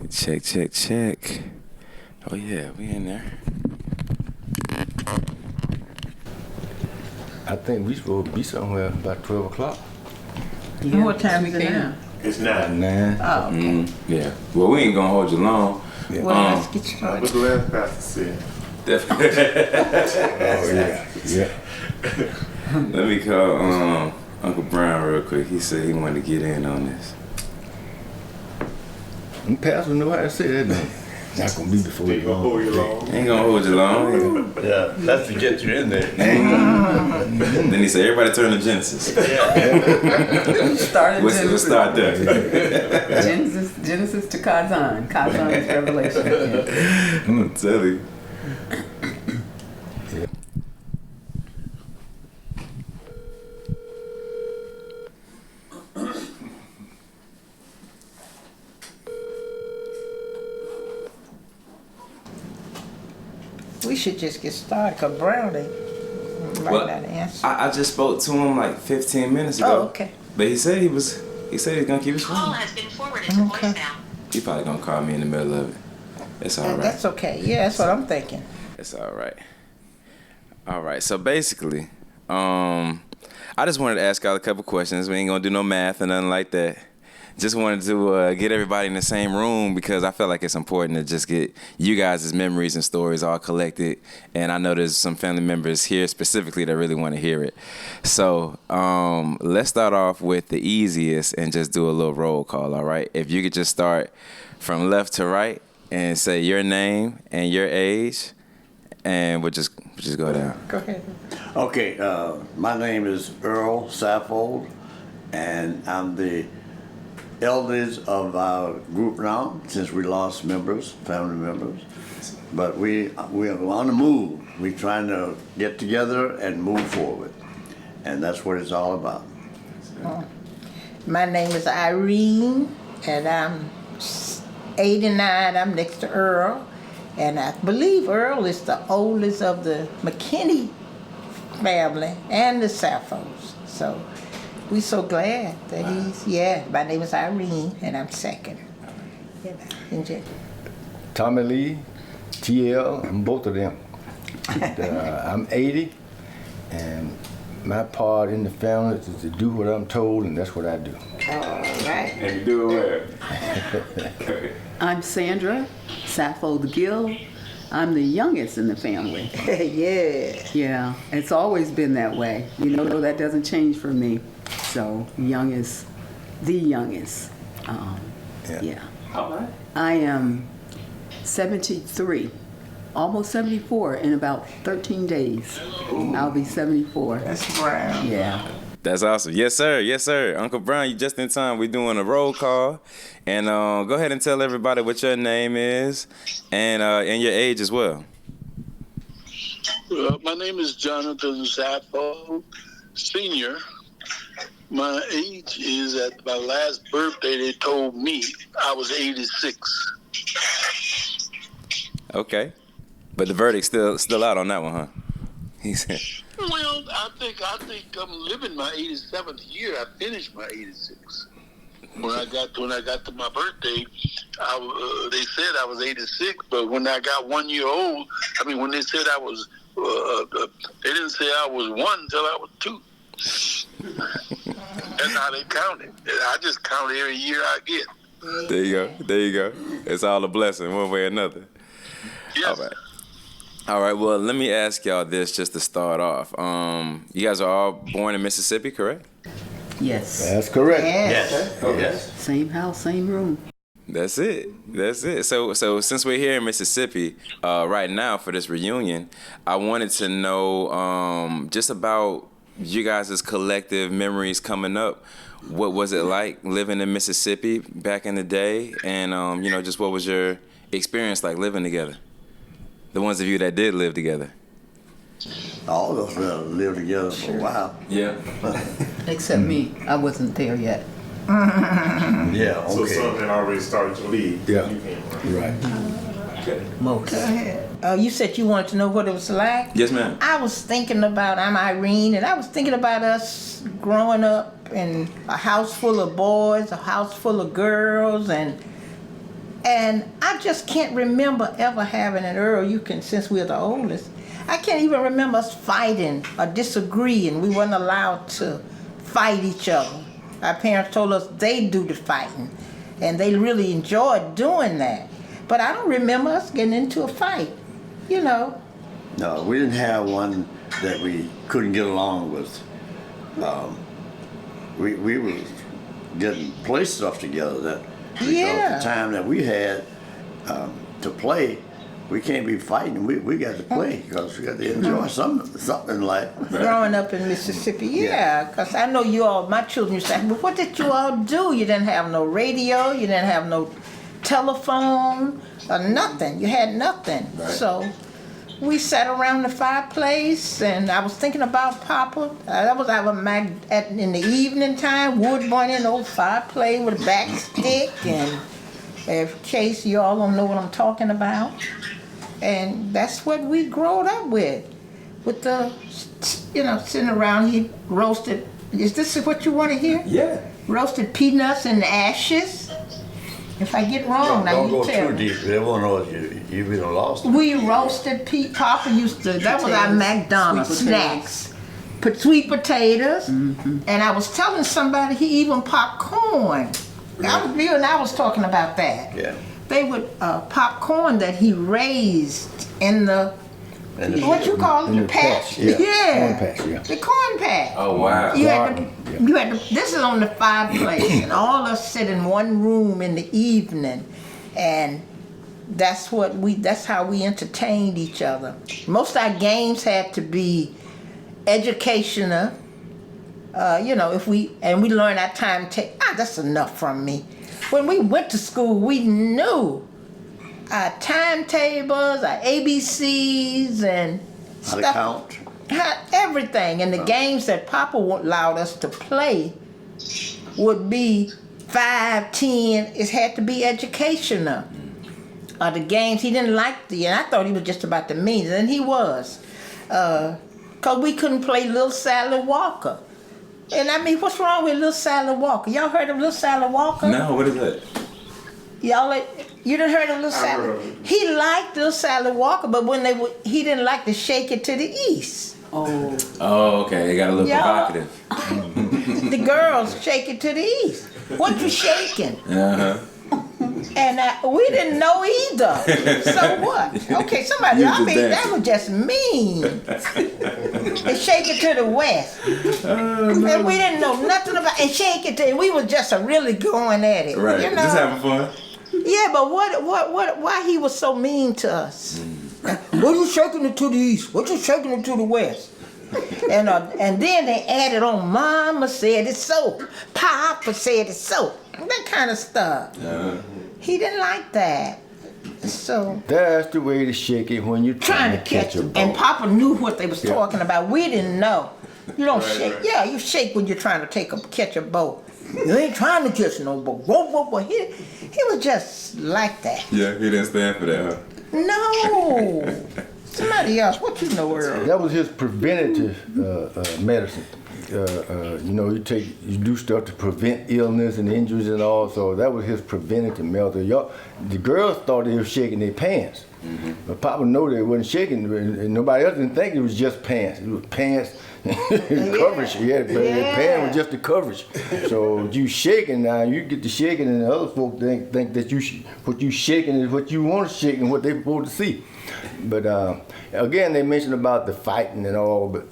Check, check, check. Oh yeah, we in there. I think we supposed to be somewhere about 12 o'clock. Yeah. What time is it now? It's 9. 9. Oh, okay. Yeah. Well, we ain't gonna hold you long. Yeah. Well, let's get started. What the last pastor said. Definitely. Oh, yeah. Let me call Uncle Brown real quick. He said he wanted to get in on this. Them pastors know how to say that now. Not gonna be before They you gonna hold you long. Ain't gonna hold you long. Yeah, that's to get you in there. Then he said, everybody turn to Genesis. Started Let's Genesis. start there. Genesis to Kazan. Kazan is Revelation. Yeah. I'm telling you. We should just get started, because Brownie might Well, not answer. I just spoke to him like 15 minutes ago. Oh, okay. But he said he's gonna keep his Call phone. has been forwarded to Okay. voicemail. He probably gonna call me in the middle of it. It's all right. That's okay. Yeah, that's what I'm thinking. It's all right. All right. So basically, I just wanted to ask y'all a couple questions. We ain't gonna do no math or nothing like that. Just wanted to get everybody in the same room because I feel like it's important to just get you guys' memories and stories all collected. And I know there's some family members here specifically that really want to hear it. So let's start off with the easiest and just do a little roll call, all right? If you could just start from left to right and say your name and your age, and we'll just go down. Go ahead. Okay, my name is Earl Saffold, and I'm the eldest of our group now, since we lost members, family members. But we are on the move. We're trying to get together and move forward, and that's what it's all about. My name is Irene, and I'm 89. I'm next to Earl, and I believe Earl is the oldest of the McKennie family and the Saffolds. So we're so glad that my name is Irene, and I'm second. Yeah. Tommy Lee, TL, I'm both of them. I'm 80, and my part in the family is to do what I'm told, and that's what I do. All right. And you do it well. I'm Sandra Saffold Gill. I'm the youngest in the family. Yeah. Yeah, it's always been that way. You know, that doesn't change for me. So, the youngest. Yeah. All right. I am 73, almost 74 in about 13 days. I'll be 74. That's Brown. Yeah. That's awesome. Yes, sir. Yes, sir. Uncle Brown, you just in time. We're doing a roll call. And go ahead and tell everybody what your name is and your age as well. My name is Jonathan Saffold, Senior. My age is, at my last birthday, they told me I was 86. Okay. But the verdict's still out on that one, huh? He said. Well, I think I'm living my 87th year. I finished my 86. When I got to my birthday, they said I was 86, but when I got 1 year old, when they said I was, they didn't say I was 1 until I was 2. That's how they counted. I just count every year I get. There you go. It's all a blessing one way or another. Yes. All right, well, let me ask y'all this just to start off. You guys are all born in Mississippi, correct? Yes. That's correct. Yes. Yes. Same house, same room. That's it. So since we're here in Mississippi right now for this reunion, I wanted to know just about you guys' collective memories coming up. What was it like living in Mississippi back in the day? And, just what was your experience like living together? The ones of you that did live together. All of us lived together for a while. Yeah. Except me. I wasn't there yet. Yeah, okay. So some had already started to leave. Yeah. You came, Right. Most. Go ahead. You said you wanted to know what it was like? Yes, ma'am. I was thinking about, I'm Irene, and I was thinking about us growing up in a house full of boys, a house full of girls, and And I just can't remember ever having an Earl, since we're the oldest, I can't even remember us fighting or disagreeing. We weren't allowed to fight each other. Our parents told us they do the fighting, and they really enjoyed doing that. But I don't remember us getting into a fight, No, we didn't have one that we couldn't get along with. We were getting play stuff together that because the time that we had to play, we can't be fighting. We got to play because we got to enjoy something in life. Growing up in Mississippi, because I know you all, my children used to say, but what did you all do? You didn't have no radio, you didn't have no telephone, or nothing. You had nothing. Right. So we sat around the fireplace, and I was thinking about Papa. That was in the evening time, wood burning, old fireplace with a back stick, and in case you all don't know what I'm talking about. And that's what we growed up with the, sitting around here roasted. Is this what you want to hear? Yeah. Roasted peanuts in the ashes. If I get wrong, now you tell me. Don't go too deep. They won't know you've been lost. We roasted Papa used to, that was our McDonald's snacks. Put sweet potatoes, and I was telling somebody he even popped corn. You and I was talking about that. Yeah. They would pop corn that he raised in the, what you call it, the patch? Yeah. Yeah. Corn patch, yeah. The corn patch. Oh, wow. You had to, this is on the fireplace, and all of us sit in one room in the evening, and that's how we entertained each other. Most of our games had to be educational. We learned our time. That's enough from me. When we went to school, we knew our timetables, our ABCs, and How to count. Everything. And the games that Papa allowed us to play would be 5, 10. It had to be educational. The games he didn't like and I thought he was just about the meanest, and he was. Because we couldn't play Little Sally Walker. And I mean, what's wrong with Little Sally Walker? Y'all heard of Little Sally Walker? No, what is that? You done heard of Little Sally? He liked Little Sally Walker, but he didn't like to shake it to the east. Oh, okay. They got a little provocative. The girls shake it to the east. What you shaking? Uh-huh. And we didn't know either. So what? Okay, that was just mean. And shake it to the west. And we didn't know nothing about and shake it to. We was just really going at it. Right. Just having fun. Yeah, but why he was so mean to us? What you shaking it to the east? What you shaking it to the west? And then they added on, Mama said it's so, Papa said it's so, that kind of stuff. He didn't like that. So that's the way to shake it when you're trying to catch a ball. And Papa knew what they was talking about. We didn't know. You don't shake. Right. Yeah, you shake when you're trying to catch a boat. You ain't trying to catch no boat. Whoa. He was just like that. Yeah, he didn't stand for that, huh? No. Somebody else. What you know, Earl? That was his preventative medicine. You do stuff to prevent illness and injuries and all. So that was his preventative medicine. The girls thought they were shaking their pants, but Papa knew they wasn't shaking, and nobody else didn't think it was just pants. It was pants. Coverage, the pants was just the coverage. So you shaking now, you get to shaking, and the other folks think that what you shaking is what you want to shake and what they supposed to see. But again, they mentioned about the fighting and all, but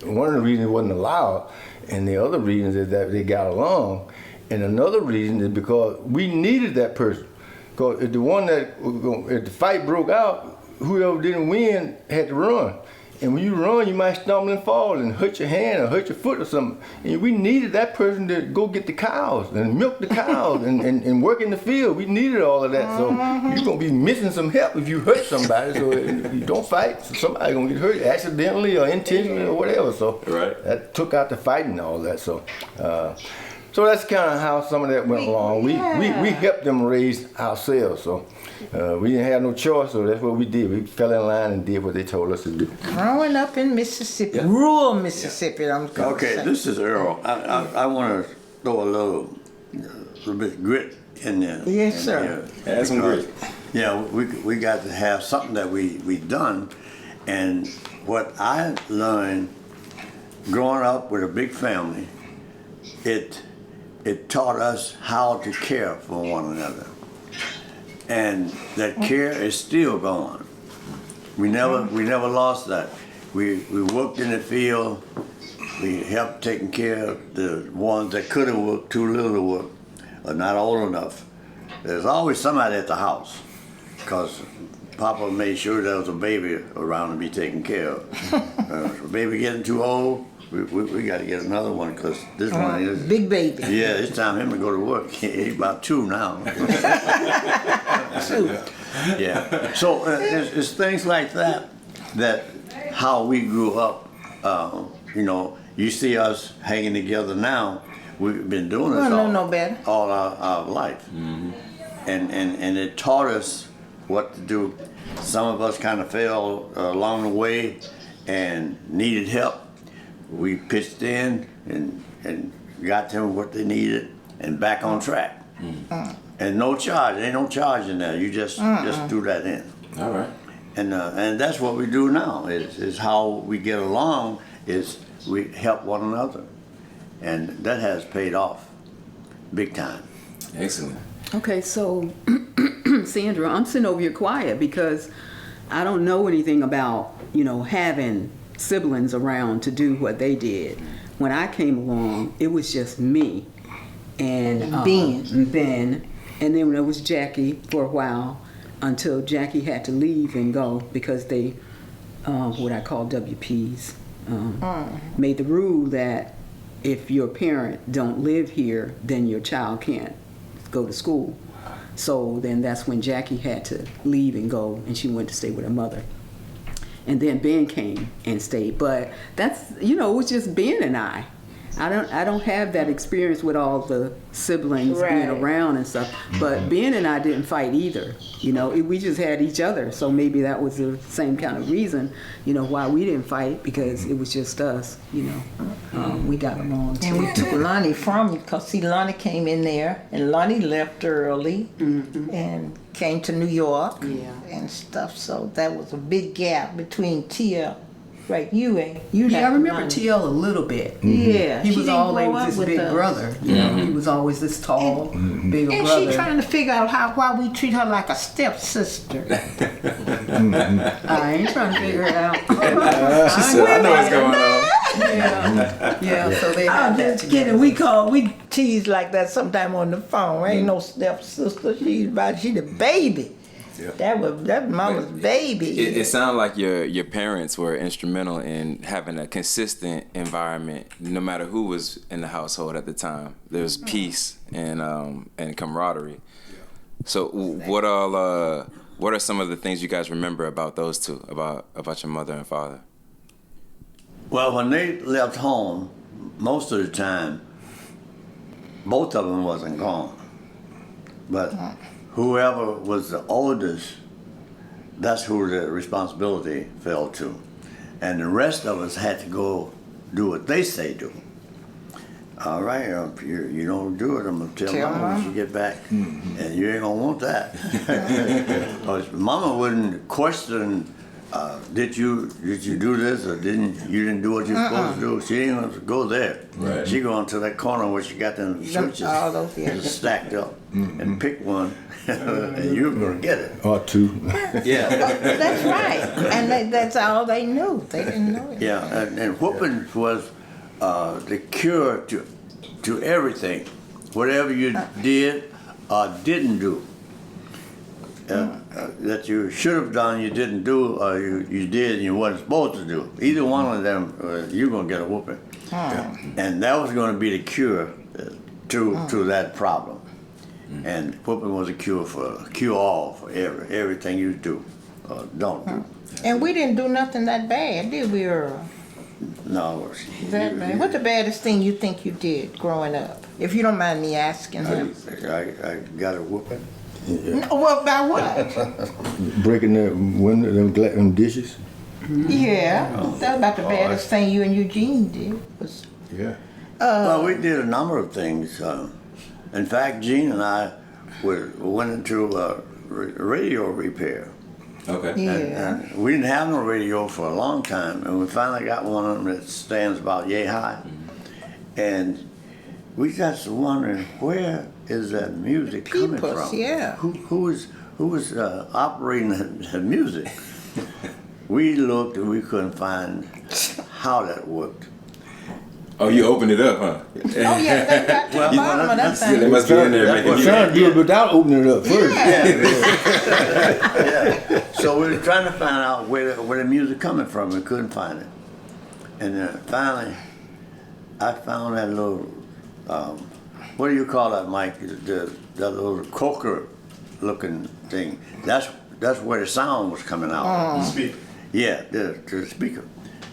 one of the reasons it wasn't allowed, and the other reason is that they got along, and another reason is because we needed that person. Because if the fight broke out, whoever didn't win had to run. And when you run, you might stumble and fall and hurt your hand or hurt your foot or something. And we needed that person to go get the cows and milk the cows and work in the field. We needed all of that. So you're going to be missing some help if you hurt somebody. So if you don't fight, somebody's going to get hurt accidentally or intentionally or whatever. So that took out the fighting and all that. So that's kind of how some of that went along. We helped them raise ourselves. So we didn't have no choice, so that's what we did. We fell in line and did what they told us to do. Growing up in Mississippi, rural Mississippi, I'm going to say. This is Earl. I want to throw a little bit of grit in there. Yes, sir. That's some great. Yeah, we got to have something that we done, and what I learned growing up with a big family, it taught us how to care for one another, and that care is still going. We never lost that. We worked in the field. We helped taking care of the ones that could have worked, too little to work, or not old enough. There's always somebody at the house, because Papa made sure there was a baby around to be taken care of. If a baby getting too old, we got to get another one, because this one is big baby. Yeah, it's time him to go to work. He's about 2 now. 2. Yeah. So it's things like that how we grew up. You know, you see us hanging together now. We've been doing this all our life, and it taught us what to do. Some of us kind of fell along the way and needed help. We pitched in and got them what they needed and back on track. And no charge. Ain't no charge in there. You just threw that in. All right. And that's what we do now. Is how we get along. Is we help one another, and that has paid off big time. Excellent. Okay, so Sandra, I'm sitting over here quiet because I don't know anything about, having siblings around to do what they did. When I came along, it was just me and Ben, and then there was Jackie for a while until Jackie had to leave and go because they, what I call WPs, made the rule that if your parent don't live here, then your child can't go to school. So then that's when Jackie had to leave and go, and she went to stay with her mother. And then Ben came and stayed. But that's, it was just Ben and I. I don't have that experience with all the siblings being around and stuff. But Ben and I didn't fight either. We just had each other. So maybe that was the same kind of reason, why we didn't fight, because it was just us. We got along too. And we took Lonnie from you because Lonnie came in there, and Lonnie left early and came to New York and stuff. So that was a big gap between TL. Right, I remember TL a little bit. Yeah, he was always this big brother. He was always this tall, bigger brother. And she trying to figure out why we treat her like a stepsister. I ain't trying to figure it out. She said, "I know what's going on." Yeah. So they. I'm just kidding. We tease like that sometime on the phone. Ain't no stepsister. She the baby. Yeah. That mama's baby. It sounded like your parents were instrumental in having a consistent environment, no matter who was in the household at the time. There was peace and camaraderie. So what are some of the things you guys remember about those two, about your mother and father? Well, when they left home, most of the time, both of them wasn't gone, but whoever was the oldest, that's who the responsibility fell to. And the rest of us had to go do what they say do. All right, if you don't do it, I'm going to tell Mama when she get back. And you ain't going to want that. Because Mama wouldn't question, did you do this or you didn't do what you're supposed to do. She ain't going to go there. Right. She going to that corner where she got them switches stacked up and pick one. And you're gonna get it. Or 2. Yeah. That's right. And that's all they knew. They didn't know it. Yeah, and whooping was the cure to everything. Whatever you did or didn't do. That you should have done, you didn't do, or you did and you wasn't supposed to do. Either one of them, you're gonna get a whooping. And that was gonna be the cure to that problem. And whooping was a cure all for everything you do or don't do. And we didn't do nothing that bad, did we, Earl? No. That bad. What's the baddest thing you think you did growing up? If you don't mind me asking him. I got a whooping. Yeah. No, well, about what? Breaking the window, them dishes. Yeah, that's about the baddest thing you and Eugene did. Yeah. Well, we did a number of things. In fact, Gene and I went into radio repair. Okay. Yeah. And we didn't have no radio for a long time, and we finally got one of them that stands about yay high. And we got to wondering, where is that music coming Peoples, from? yeah. Who was operating the music? We looked and we couldn't find how that worked. Oh, you opened it up, huh? Oh yeah, they got to the bottom of that They thing. must be in there Well, making Son did it without opening it up first. Yeah. So we were trying to find out where the music coming from and couldn't find it. And then finally, I found that little, what do you call that, Mike? That little coker-looking thing. That's where the sound was coming out. Speak. Yeah, the speaker.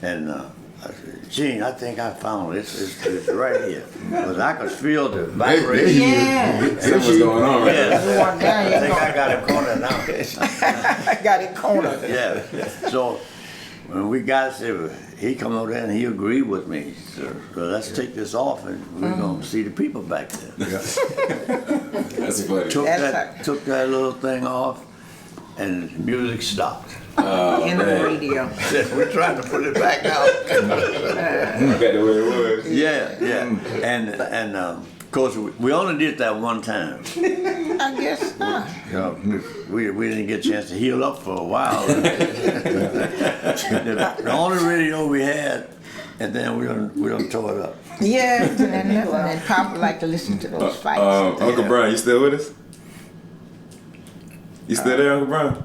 And I said, Gene, I think I found it. It's right here. Because I could feel the vibration. Yeah. Something's going on right Yeah. there. One down, I think I got it cornered now. I got it cornered. Yeah. So when we got there, he come over there and he agreed with me. So let's take this off and we're gonna see the people back there. That's funny. Took that little thing off, and the music stopped. In the radio. We're trying to put it back out. Back the way it was. Yeah. And of course we only did that one time. I guess not. You know, we didn't get a chance to heal up for a while. The only radio we had, and then we done tore it up. Yeah, and Papa like to listen to those fights. Uncle Brian, you still with us? You still there, Uncle Brian?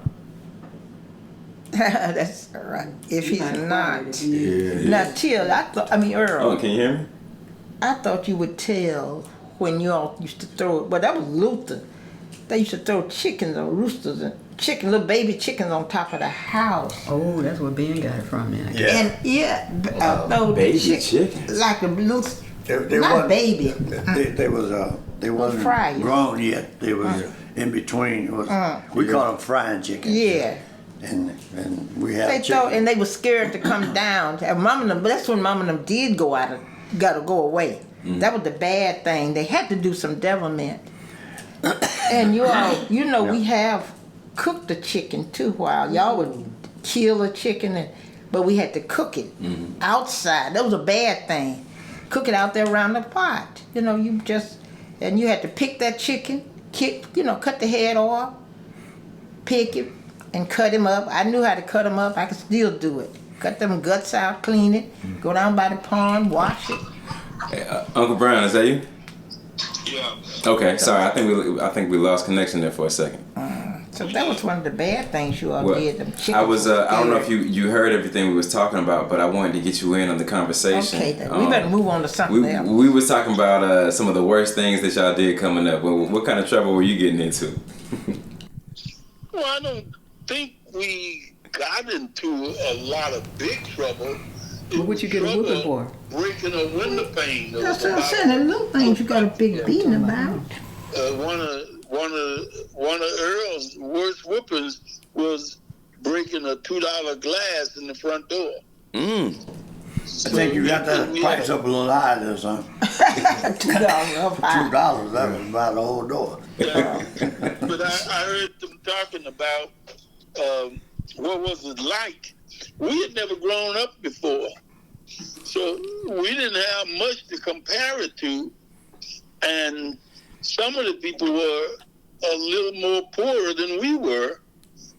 That's all right. If he's not. Yeah. Now, Till, Earl, Oh, can you hear me? I thought you would tell when you all used to throw, but that was Luther. They used to throw chickens or roosters and little baby chickens on top of the house. Oh, that's where Ben got it from, man. Yeah. And throw baby the chickens? like a little, They not wasn't- baby. They wasn't Fried. grown yet. They was in between. It was, we call them frying chickens. Yeah. And we had They chicken. thought, and they were scared to come down. And Mama and them, that's when Mama and them did gotta go away. That was the bad thing. They had to do some devilment. And you all, we have cooked the chicken too. While y'all would kill a chicken, but we had to cook it outside. That was a bad thing. Cook it out there around the pot. And you had to pick that chicken, cut the head off, pick it, and cut him up. I knew how to cut him up. I could still do it. Cut them guts out, clean it, go down by the pond, wash it. Hey, Uncle Brian, is that you? Yeah. Okay, sorry. I think we lost connection there for a second. So that was one of the bad things you all Well, did. Them chickens I was. were I don't know if scared. you heard everything we was talking about, but I wanted to get you in on the conversation. Okay, then. We better move on to something else. We was talking about some of the worst things that y'all did coming up. What kind of trouble were you getting into? Well, I don't think we got into a lot of big trouble. What would you get a whooping for? Breaking a window pane. That's what I'm saying. The little things you got a big beating about. One of Earl's worst whoopings was breaking a $2 glass in the front door. I think you got that price up a little high there, son. $2 up high. $2, that was about the whole door. But I heard them talking about what was it like. We had never grown up before, so we didn't have much to compare it to, and some of the people were a little more poorer than we were,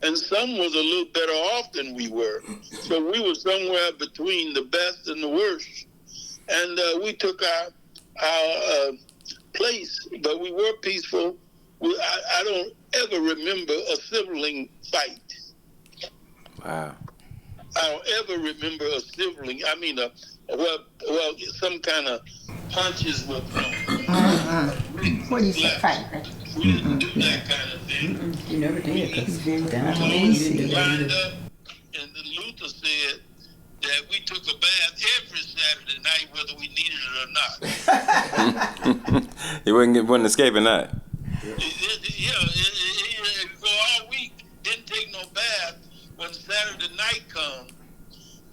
and some was a little better off than we were. So we were somewhere between the best and the worst, and we took our place, but we were peaceful. I don't ever remember a sibling fight. Wow. I don't ever remember a sibling. I mean, some kind of punches were thrown. What do you say, fight? We didn't do that kind of thing. You never did, because down So home you didn't do we that lined either. up, and then Luther said that we took a bath every Saturday night, whether we needed it or not. He wasn't escaping that. Go all week, didn't take no bath. When Saturday night comes,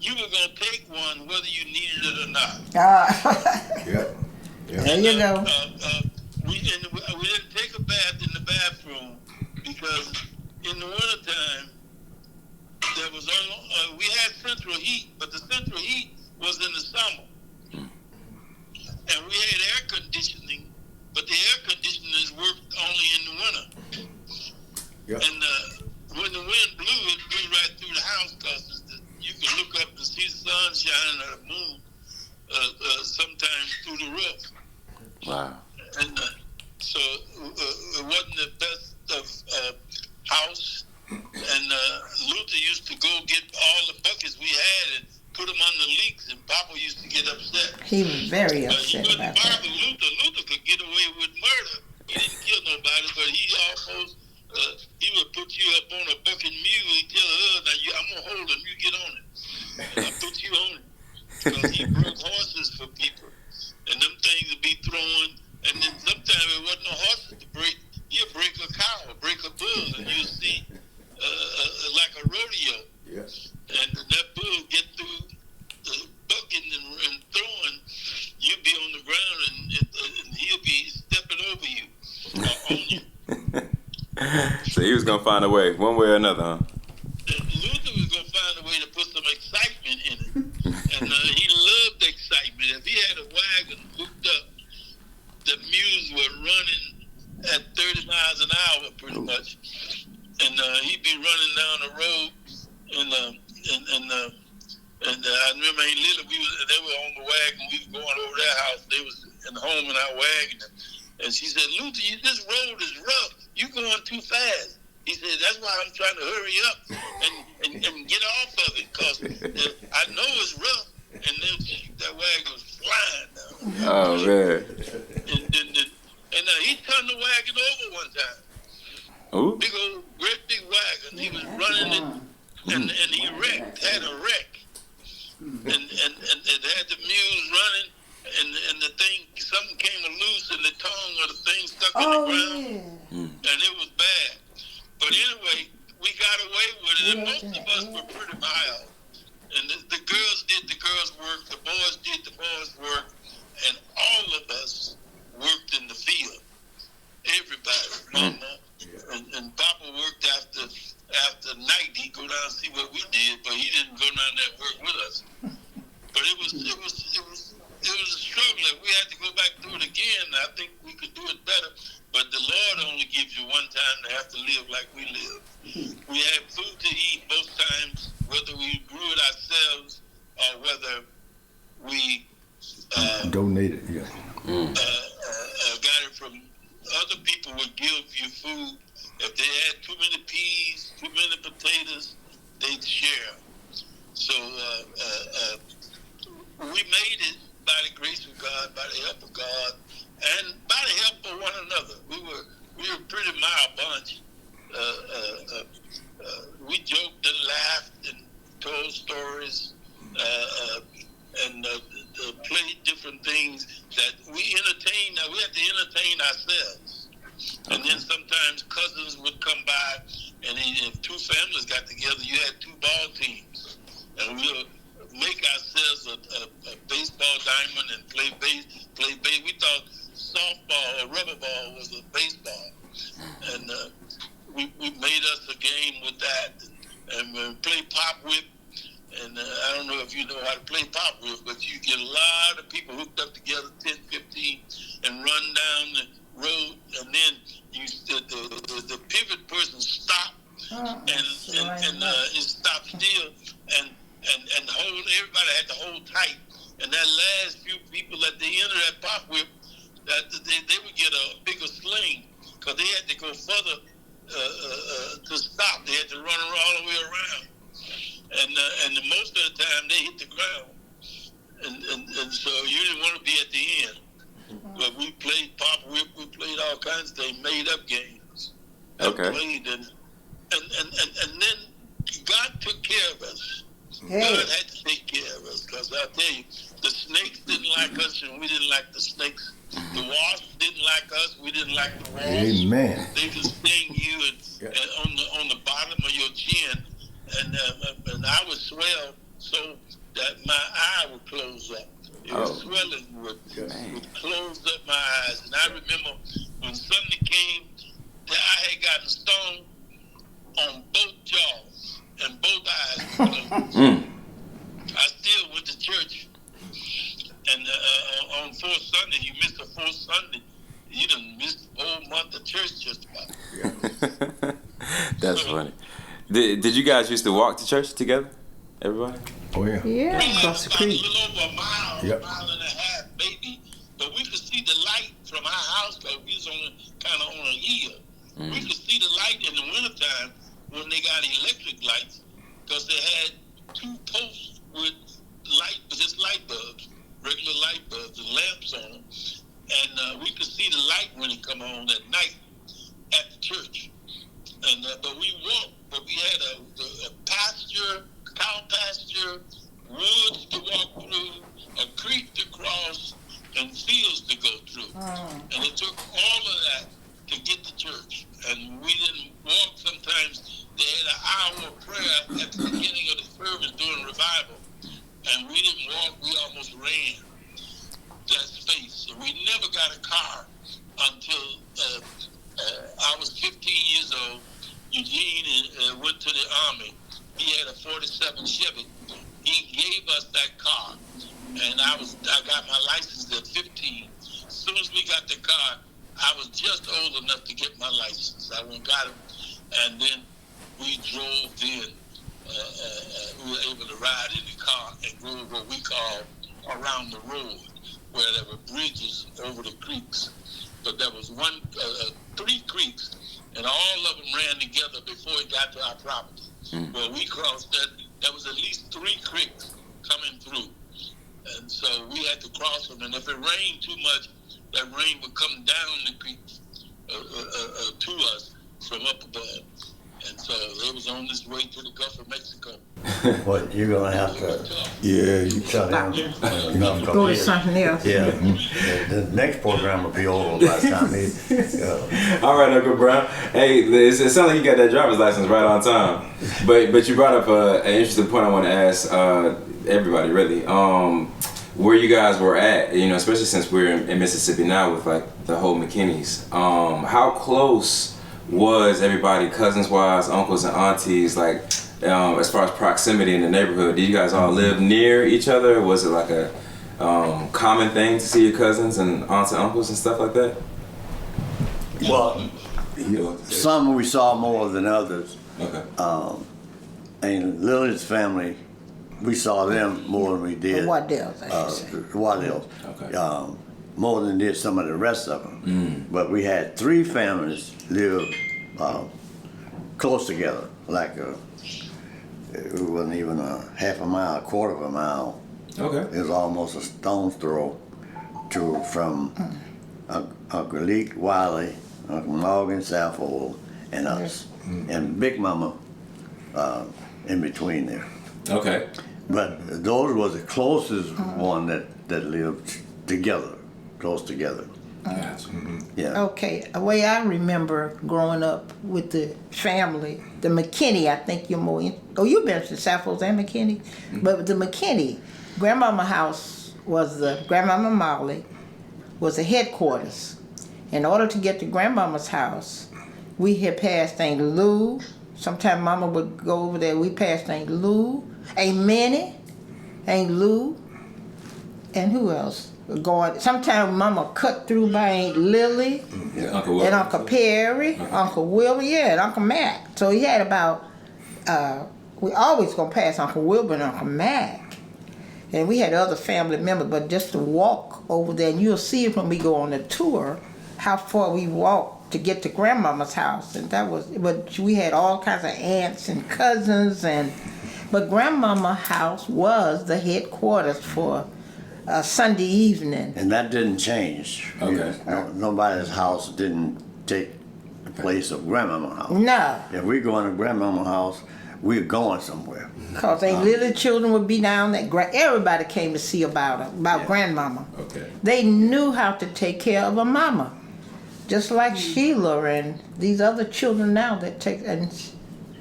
you were gonna take one whether you needed it or not. Yep. There you go. We didn't take a bath in the in the wintertime, there was we had central heat, but the central heat was in the summer. And we had air conditioning, but the air conditioners worked only in the winter. Yeah. And when the wind blew, it blew right through the house because you could look up and see the sun shining or the moon sometimes through the roof. Wow. And so it wasn't the best of house. And Luther used to go get all the buckets we had and put them on the leaks, and Papa used to get upset. He was very upset He about couldn't that. bother Luther. Luther could get away with murder. He didn't kill nobody, but he almost, he would put you up on a bucket mule. He'd tell her, now I'm going to hold him, you get on it. And I'll put you on it. Because he broke horses for people. And them things would be thrown, and then sometimes it wasn't no horses to break. You'd break a cow, break a bull, and you'd see like a rodeo. Yes. And that bull get through the bucket and throwing, you'll be on the ground and he'll be stepping over you or on you. So he was gonna find a way, one way or another, huh? And Luther was going to find a way to put some excitement in it. And he loved excitement. If he had a wagon hooked up, the mules were running at 30 miles an hour pretty much. And he'd be running down the road and I remember Aunt Lily, they were on the wagon. We were going over their house. They was in home in our wagon, and she said, "Luther, this road is rough. You going too fast." He said, "That's why I'm trying to hurry up and get off of it, because I know it's rough." And then that wagon was flying down. Oh man. And he turned the wagon over one time. Ooh. Big old, great big wagon. He was running it, and he had a wreck. And it had the mules running, and the thing, something came loose, and the tongue of the thing stuck in the ground, and it was bad. But anyway, we got away with it, and most of us were pretty mild. And the girls did the girls' work, the boys did the boys' work, and all of us worked in the field. Everybody, Mama, and Papa worked after night. He'd go down and see what we did, but he didn't go down there and work with us. But it was a struggle. If we had to go back through it again, I think we could do it better. But the Lord only gives you one time to have to live like we live. We had food to eat most times, whether we grew it ourselves or whether we Donated, yeah. got it from other people would give you food. If they had too many peas, too many potatoes, they'd share. So we made it by the grace of God, by the help of God, and by the help of one another. We were a pretty mild bunch. We joked and laughed and told stories and played different things that we entertained. Now we had to entertain ourselves. And then sometimes cousins would come by, and if two families got together, you had two ball teams. And we'll make ourselves a baseball diamond and play base. We thought softball or rubber ball was a baseball. And we made us a game with that. And we played pop whip. And I don't know if you know how to play pop whip, but you get a lot of people hooked up together, 10, 15, and run down the road, and then the pivot person stop and stop still and hold. Everybody had to hold tight, and that last few people at the end of that pop whip, that they would get a bigger sling because they had to go further to stop. They had to run all the way around, and most of the time they hit the ground, and so you didn't want to be at the end. But we played pop whip, we played all kinds of things, made up games. Okay. Played and then God took care of us. Hey. God had to take care of us, because I'll tell you, the snakes didn't like us and we didn't like the snakes. The wasps didn't like us, we didn't like the wasps. Amen. They could sting you and on the bottom of your chin, and I would swell so that my eye would close up. It was swelling would close up my eyes. And I remember when Sunday came, that I had gotten stung I still went to church, and on fourth Sunday, you missed the fourth Sunday, you done missed the whole month of church just about. That's funny. Did you guys used to walk to church together, everybody? Oh yeah. Yeah. We Across the about creek. a little over a mile, Yep. a mile and a half, maybe. But we could see the light from our house because we was kind of on a hill. We could see the light in the wintertime when they got electric lights because they had 2 posts with just light bulbs, regular light bulbs and lamps on them. And we could see the light when it come on at night at the church. And but we walked, but we had a pasture, cow pasture, woods to walk through, a creek to cross, and fields to go through. And it took all of that to get to church. And we didn't walk sometimes. They had an hour of prayer at the beginning of the service during revival. And we didn't walk, we almost ran that space. So we never got a car until I was 15 years old. Eugene went to the Army. He had a 47 Chevy. He gave us that car. And I got my license at 15. As soon as we got the car, I was just old enough to get my license. I went and got it. And then we drove in. We were able to ride in the car and go what we call around the road, where there were bridges over the creeks. But there was 3 creeks, and all of them ran together before it got to our property. Well, we crossed that. There was at least 3 creeks coming through. And so we had to cross them. And if it rained too much, that rain would come down the creek to us from up above. And so it was on this way to the Gulf of Mexico. But you're gonna have to, you tell him. Go to something else. Yeah. The next program will be over by the time he. All right, Uncle Brown. Hey, it sounds like you got that driver's license right on time. But you brought up an interesting point I want to ask everybody, really. Where you guys were at, especially since we're in Mississippi now with like the whole McKennies. How close was everybody, cousins-wise, uncles and aunties, like as far as proximity in the neighborhood? Did you guys all live near each other? Was it like a common thing to see your cousins and aunts and uncles and stuff like that? Well, some we saw more than others. Okay. And Lily's family, we saw them more than we did. Waddell's, I should say. The Waddell's. Okay. More than did some of the rest of them. But we had 3 families live close together, like it wasn't even a half a mile, a quarter of a mile. Okay. It was almost a stone's throw from Uncle Leek Wiley, Uncle Morgan Saffold, and us, and Big Mama in between there. Okay. But those was the closest one that lived together, close together. Gotcha. Yeah. Okay, the way I remember growing up with the family, the McKennie, I think you're more you mentioned Saffold and McKennie, but the McKennie, Grandmama house was Grandmama Molly was the headquarters. In order to get to Grandmama's house, we had passed Aunt Lou. Sometime Mama would go over there. We passed Aunt Lou, Aunt Minnie, Aunt Lou, and who else? Sometime Mama cut through by Aunt Lily, Uncle Will. and Uncle Perry, Uncle Willie, and Uncle Mac. So he had about, we always gonna pass Uncle Wilbur and Uncle Mac. And we had other family members, but just to walk over there, and you'll see it when we go on the tour, how far we walked to get to Grandmama's house. And but we had all kinds of aunts and cousins, but Grandmama's house was the headquarters for Sunday evening. And that didn't change. Okay. Nobody's house didn't take the place of Grandmama's house. No, If we go to Grandmama's house, we're going somewhere. because they little children would be down there. Everybody came to see about Grandmama. Okay. They knew how to take care of a mama. Just like Sheila and these other children now that take, and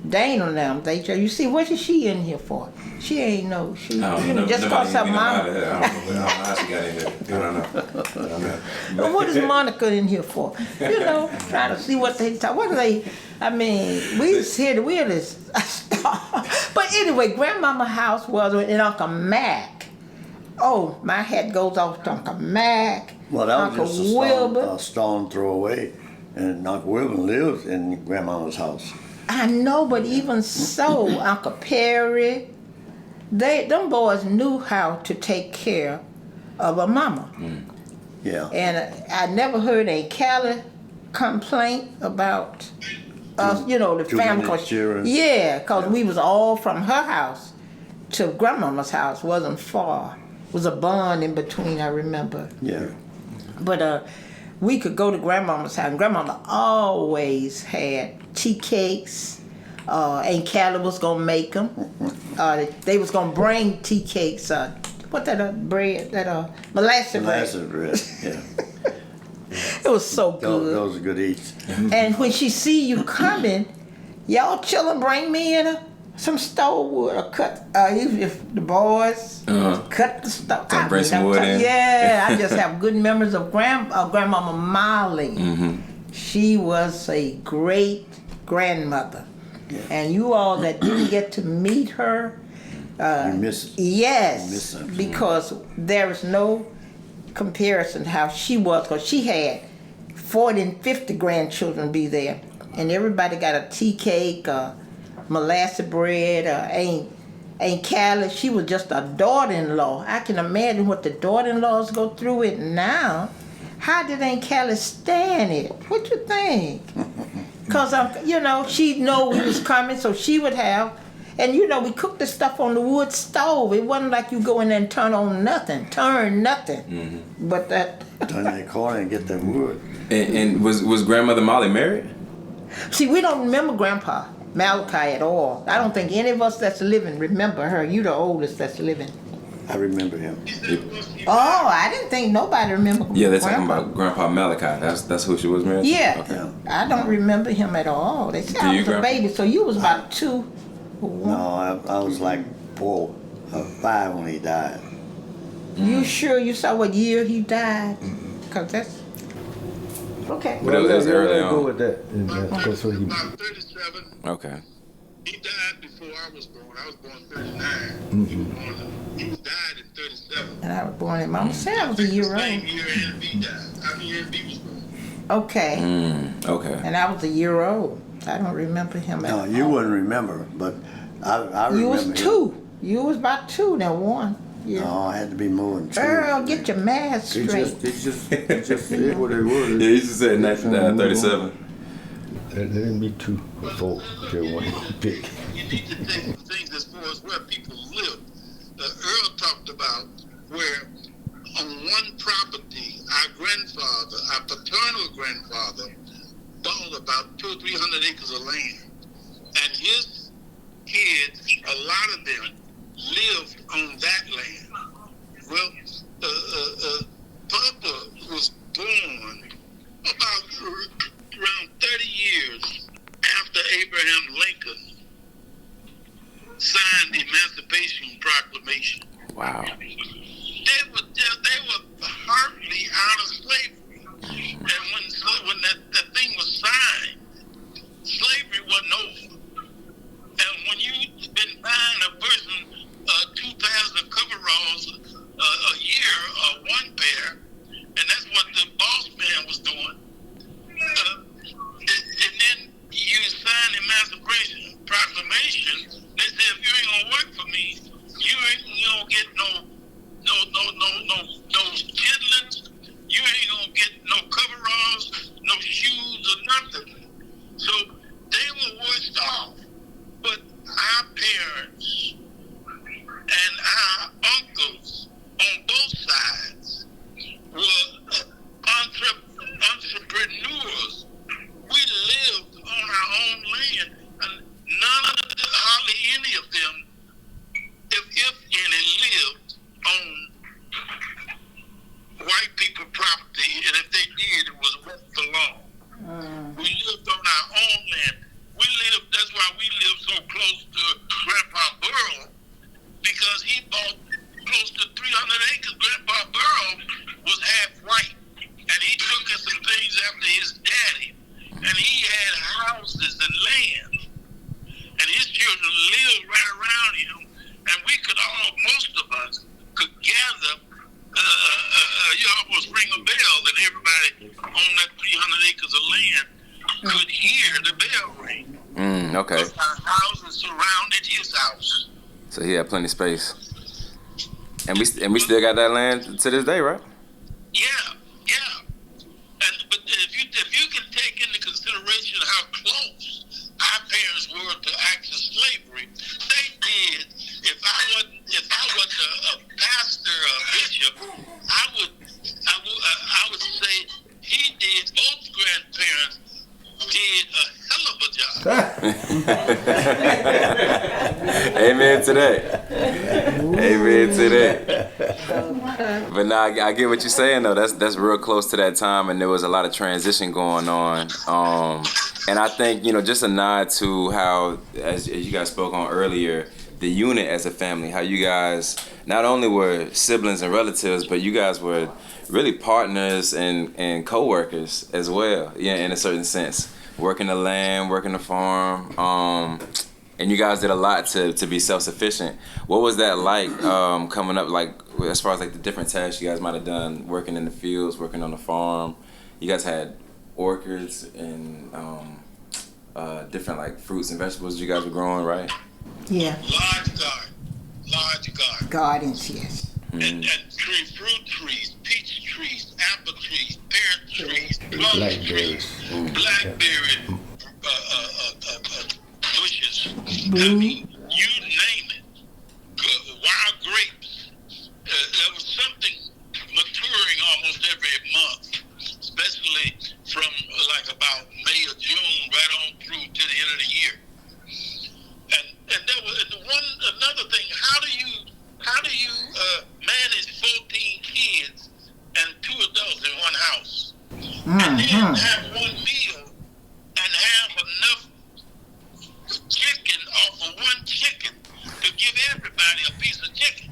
Dana now, you see, what is she in here for? She ain't no, just cause her mama. I don't know how she got in here. I don't know. But what is Monica in here for? Trying to see what they talk. What do they? I mean, we just here to wear this But anyway, Grandmama's house was in Uncle Mac. Oh, my hat goes off to Uncle Mac. Well, that Uncle was just a stone throw away, and Uncle Wilbur lived in Grandmama's house. I know, but even so, Uncle Perry, them boys knew how to take care of a mama. Yeah. And I never heard Aunt Callie complaint about us, the too family. many children. Yeah, because we was all from her house to Grandmama's house. Wasn't far. It was a bond in between, I remember. Yeah. But we could go to Grandmama's house, and Grandmama always had tea cakes. Aunt Callie was gonna make them. They was gonna bring tea cakes. Bread? Molasses bread. Yeah. It was so good. Those are good eats. And when she see you coming, y'all children bring me in some stove wood or cut. If the boys cut the stove. So bring some wood in. Yeah, I just have good memories of Grandmama Molly. She was a great grandmother, and you all that didn't get to meet her. You miss it. Yes, You miss her. because there is no comparison to how she was, because she had 40 and 50 grandchildren be there, and everybody got a tea cake, molasses bread, Aunt Callie. She was just a daughter-in-law. I can imagine what the daughter-in-laws go through it now. How did Aunt Callie stand it? What you think? Because, she'd know we was coming, so she would have. And we cooked the stuff on the wood stove. It wasn't like you go in there and turn nothing. But that. Turn that corner and get that wood. And was Grandmother Molly married? See, we don't remember Grandpa Malachi at all. I don't think any of us that's living remember her. You the oldest that's living. I remember him. Oh, I didn't think nobody remembered. Yeah, they're talking about Grandpa Malachi. That's who she was married to? Yeah. Okay. I don't remember him at all. They said I was a baby, so you was about 2. No, I was like 4 or 5 when he died. You sure you saw what year he died? Because that's... Okay. But it was early on. Go with that. That's what About 37. Okay. He died before I was born. I was born 39. He died in 37. And I was born in Mama said I was a year Same old. year NB died. I mean, NB was born. Okay. Okay. And I was a year old. I don't remember him at No, all. you wouldn't remember, but I remember You was him. 2. You was about 2, now 1. Yeah. No, I had to be more than 2. Earl, get your math It straight. just is what it was. Yeah, he just said 1937. Let him be 2 or 4. Whichever one you pick. You need to take some things as far as where people live. Earl talked about where on one property, our paternal grandfather, bought about 200 or 300 acres of land. And his kids, a lot of them, lived on that land. Well, Papa was born about around 30 years after Abraham Lincoln signed the Emancipation Proclamation. Wow. They were hardly out of slavery. And when that thing was signed, slavery wasn't over. And when you've been buying a person 2 pairs of coveralls a year or 1 pair, and that's what the boss man was doing, and then you sign the Emancipation Proclamation, they said if you ain't gonna work for me, you don't get no chitlins, you ain't gonna get no coveralls, no shoes or nothing. So they were worse off. But our parents and our uncles on both sides were entrepreneurs. We lived on our own land, and hardly any of them, if any, lived on white people property, and if they did, it was with the law. We lived on our own land. That's why we lived so close to Grandpa Okay. Our houses surrounded his house. So he had plenty of space. And we still got that land to this day, right? Yeah. But if you can take into consideration how close our parents were to active slavery, they did. If I was a pastor or bishop, I would say he did. Both grandparents did a hell of a job. Amen to that. Amen to that. But now I get what you're saying though. That's real close to that time, and there was a lot of transition going on. And I think just a nod to how, as you guys spoke on earlier, the unit as a family. How you guys not only were siblings and relatives, but you guys were really partners and co-workers as well. Yeah, in a certain sense, working the land, working the farm. And you guys did a lot to be self-sufficient. What was that like coming up, like as far as like the different tasks you guys might have done, working in the fields, working on the farm? You guys had orchards and different like fruits and vegetables you guys were growing, right? Yeah. Large garden. Gardens, yes. And fruit trees, peach trees, apple trees, pear trees, plum trees, blackberry bushes. I mean, you name it. Wild grapes. There was something maturing almost every month, especially from like about May or June right on through to the end of the year. And there was another thing. How do you manage 14 kids and 2 adults in one house, and then have one meal and have enough chicken off of one chicken to give everybody a piece of chicken?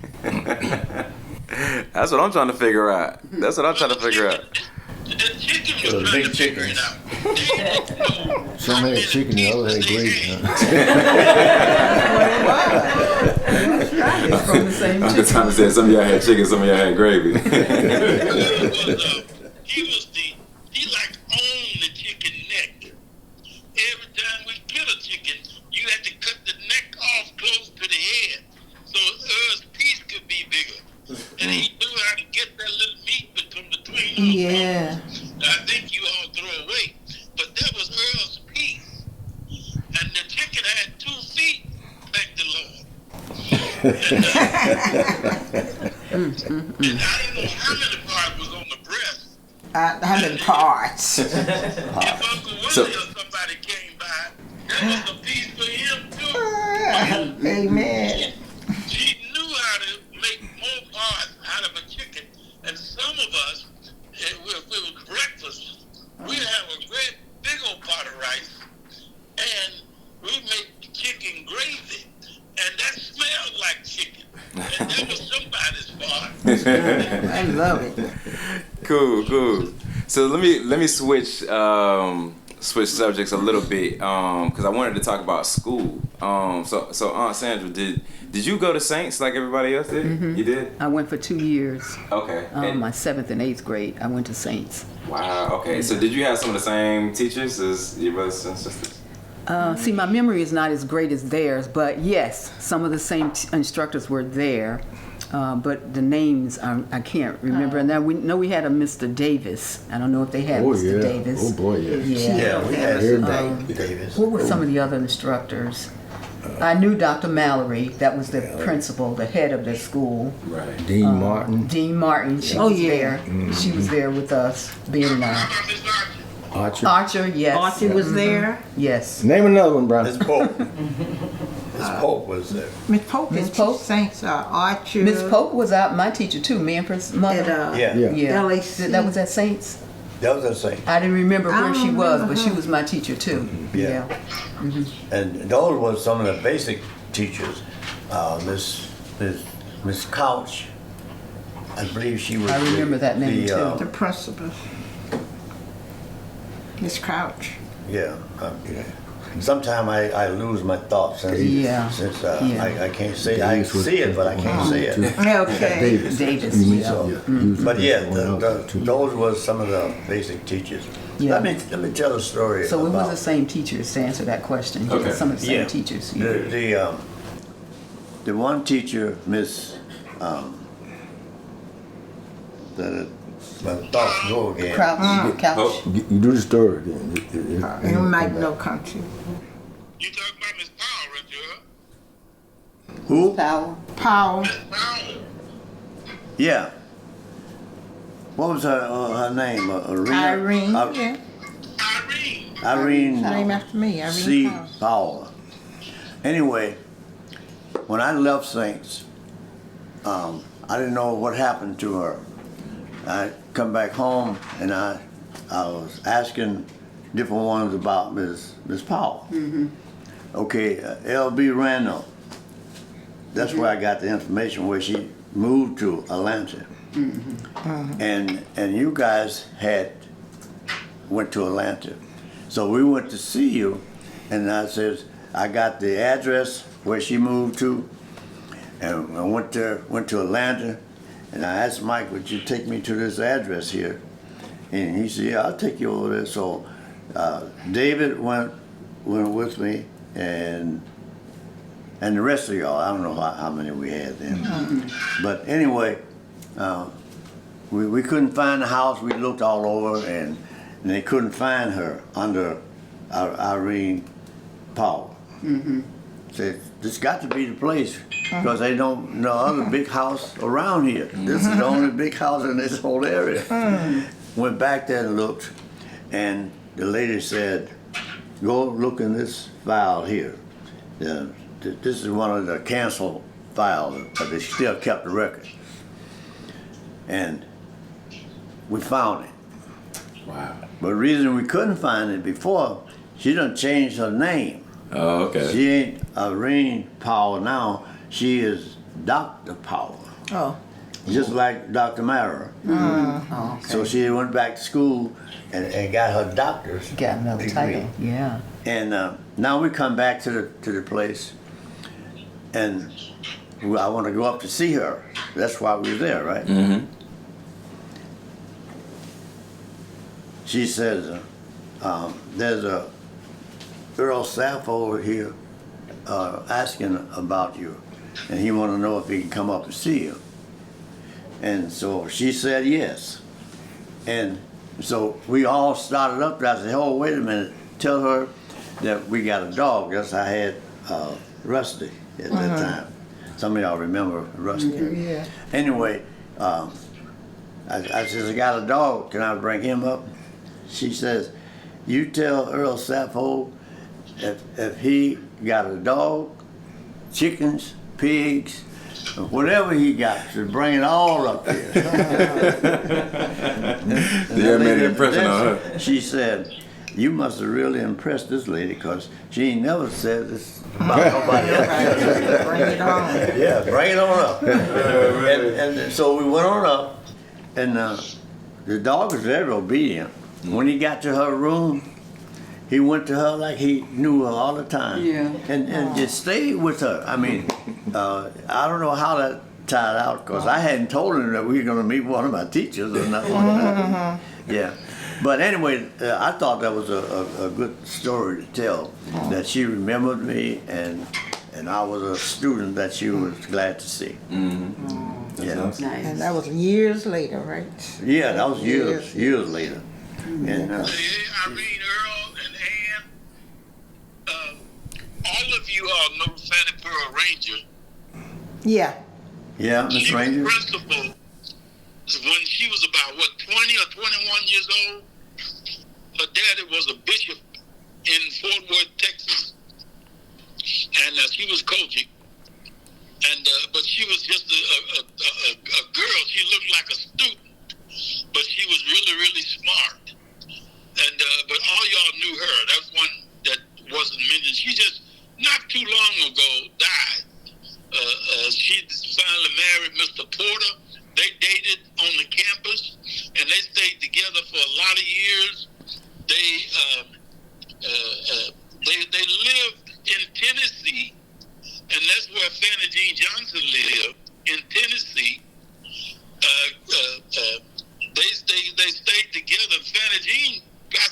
That's what I'm trying to figure out. The chicken was Those trying big to figure it chickens. out. They didn't know Some how had many chicken, the others had meals they gravy. had. From the same I'm chicken. trying to say some of y'all had chicken, some of y'all had gravy. He like owned the chicken neck. Every time we kill a chicken, you had to cut the neck off close to the head so Earl's piece could be bigger. And he knew how to get that little meat between those Yeah. bones. I think you all throw away. But that was Earl's piece. And the chicken had 2 feet, thank the Lord. And I don't know how many parts was on the breast. How many parts? If Uncle Willie or somebody came by, that was a piece for him too. Amen. She knew how to make more parts out of a chicken. And some of us, if it was breakfast, we'd have a great big old pot of rice, and we'd make chicken gravy. And that smelled like chicken. And that was somebody's part. I love it. Cool. So let me switch subjects a little bit because I wanted to talk about school. So Aunt Sandra, did you go to Saints like everybody else did? Mm-hmm. You did? I went for 2 years. Okay. My 7th and 8th grade, I went to Saints. Wow. Okay. So did you have some of the same teachers as your brothers and sisters? See, my memory is not as great as theirs, but yes, some of the same instructors were there. But the names I can't remember. And then we had a Mr. Davis. I don't know if they had Mr. Davis. Oh boy, yeah. Yeah, we had Everybody. Davis. What were some of the other instructors? I knew Dr. Mallory. That was the principal, the head of the school. Right. Dean Martin, Dean Martin. She was there. She was there with us, Ben and I. Archer. Archer, yes. Archie was there. Yes. Name another one, Brian. Miss Pope. Miss Pope was there. Miss Pope Miss and Pope? Saints Archer. Miss Polk was my teacher too, Manfred's mother. At, Yeah. Yeah. LAC. That was at Saints. That was the same. I didn't remember I where don't she was, remember but she her. was my teacher too. Yeah. And those were some of the basic teachers. Miss Couch, I believe she was. I remember that name, too. The principal. Miss Crouch. Yeah. Sometimes I lose my thoughts since Yeah. I can't say I see it, but I can't say it. Okay. Davis. You mean Yeah. so? But yeah, those were some of the basic teachers. Yeah. Let me tell a story. So it about, was the same teachers to answer that question. Okay. Some of the same Yeah. teachers. The one teacher, Miss, the thoughts go again. Couch. You do the story again. You might know country. You talking about Miss Powell, right there? Who? Power. Powell. Miss Powell. Yeah. What was her name? Irene. Yeah. Irene. Irene. Name after me. Irene C. Powell. Powell. Anyway, when I left Saints, I didn't know what happened to her. I come back home and I was asking different ones about Miss Powell. Mm-hmm. Okay, L.B. Randall. That's where I got the information where she moved to Atlanta. Mm-hmm. And you guys went to Atlanta. So we went to see you, and I said, I got the address where she moved to, and I went to Atlanta, and I asked Mike, would you take me to this address here? And he said, yeah, I'll take you over there. So David went with me, and the rest of y'all, I don't know how many we had then. Mm-hmm. But anyway, we couldn't find the house. We looked all over, and they couldn't find her under Irene Powell. Mm-hmm. Said, this got to be the place, because they don't know other big house around here. This is the only big house in this whole area. Went back there and looked, and the lady said, go look in this file here. This is one of the canceled files, but they still kept the record. And we found it. Wow. But the reason we couldn't find it before, she done changed her name. Oh, okay. She ain't Irene Powell now. She is Dr. Powell. Oh. Just like Dr. Mara. Oh, okay. So she went back to school and got her doctor's Got another degree. title. Yeah. And now we come back to the place, and I want to go up to see her. That's why we were there, right? Mm-hmm. She says, there's a Earl Saffold here asking about you, and he want to know if he can come up and see you. And so she said yes. And so we all started up there. I said, oh, wait a minute, tell her that we got a dog. Yes, I had Rusty at that time. Some of y'all remember Rusty. Yeah. Anyway, I said, I got a dog. Can I bring him up? She says, you tell Earl Saffold if he got a dog, chickens, pigs, whatever he got, to bring it all up here. You made an impression on her. She said, you must have really impressed this lady, because she ain't never said this about nobody else. Bring it on. Yeah, bring it on up. and so we went on up, and the dog was very obedient. When he got to her room, he went to her like he knew her all the time. Yeah. And just stayed with her. I mean, I don't know how that tied out, because I hadn't told him that we were going to meet one of my teachers or nothing like that. Yeah. But anyway, I thought that was a good story to tell, that she remembered me, and I was a student that she was glad to see. Mm-hmm. Yeah. Nice. Nice. And that was years later, right? Yeah, that was years later. And Irene, Earl, and Ann, all of you all know Fannie Pearl Ranger. Yeah. yeah, Miss She Ranger. was principal when she was about, 20 or 21 years old. Her daddy was a bishop in Fort Worth, Texas. And she was coaching. And but she was just a girl. She looked like a student, but she was really, really smart. And but all y'all knew her. That's one that wasn't mentioned. She just not too long ago died. She finally married Mr. Porter. They dated on the campus, and they stayed together for a lot of years. They lived in Tennessee, and that's where Fannie Jean Johnson lived, in Tennessee. They stayed together. Fannie Jean got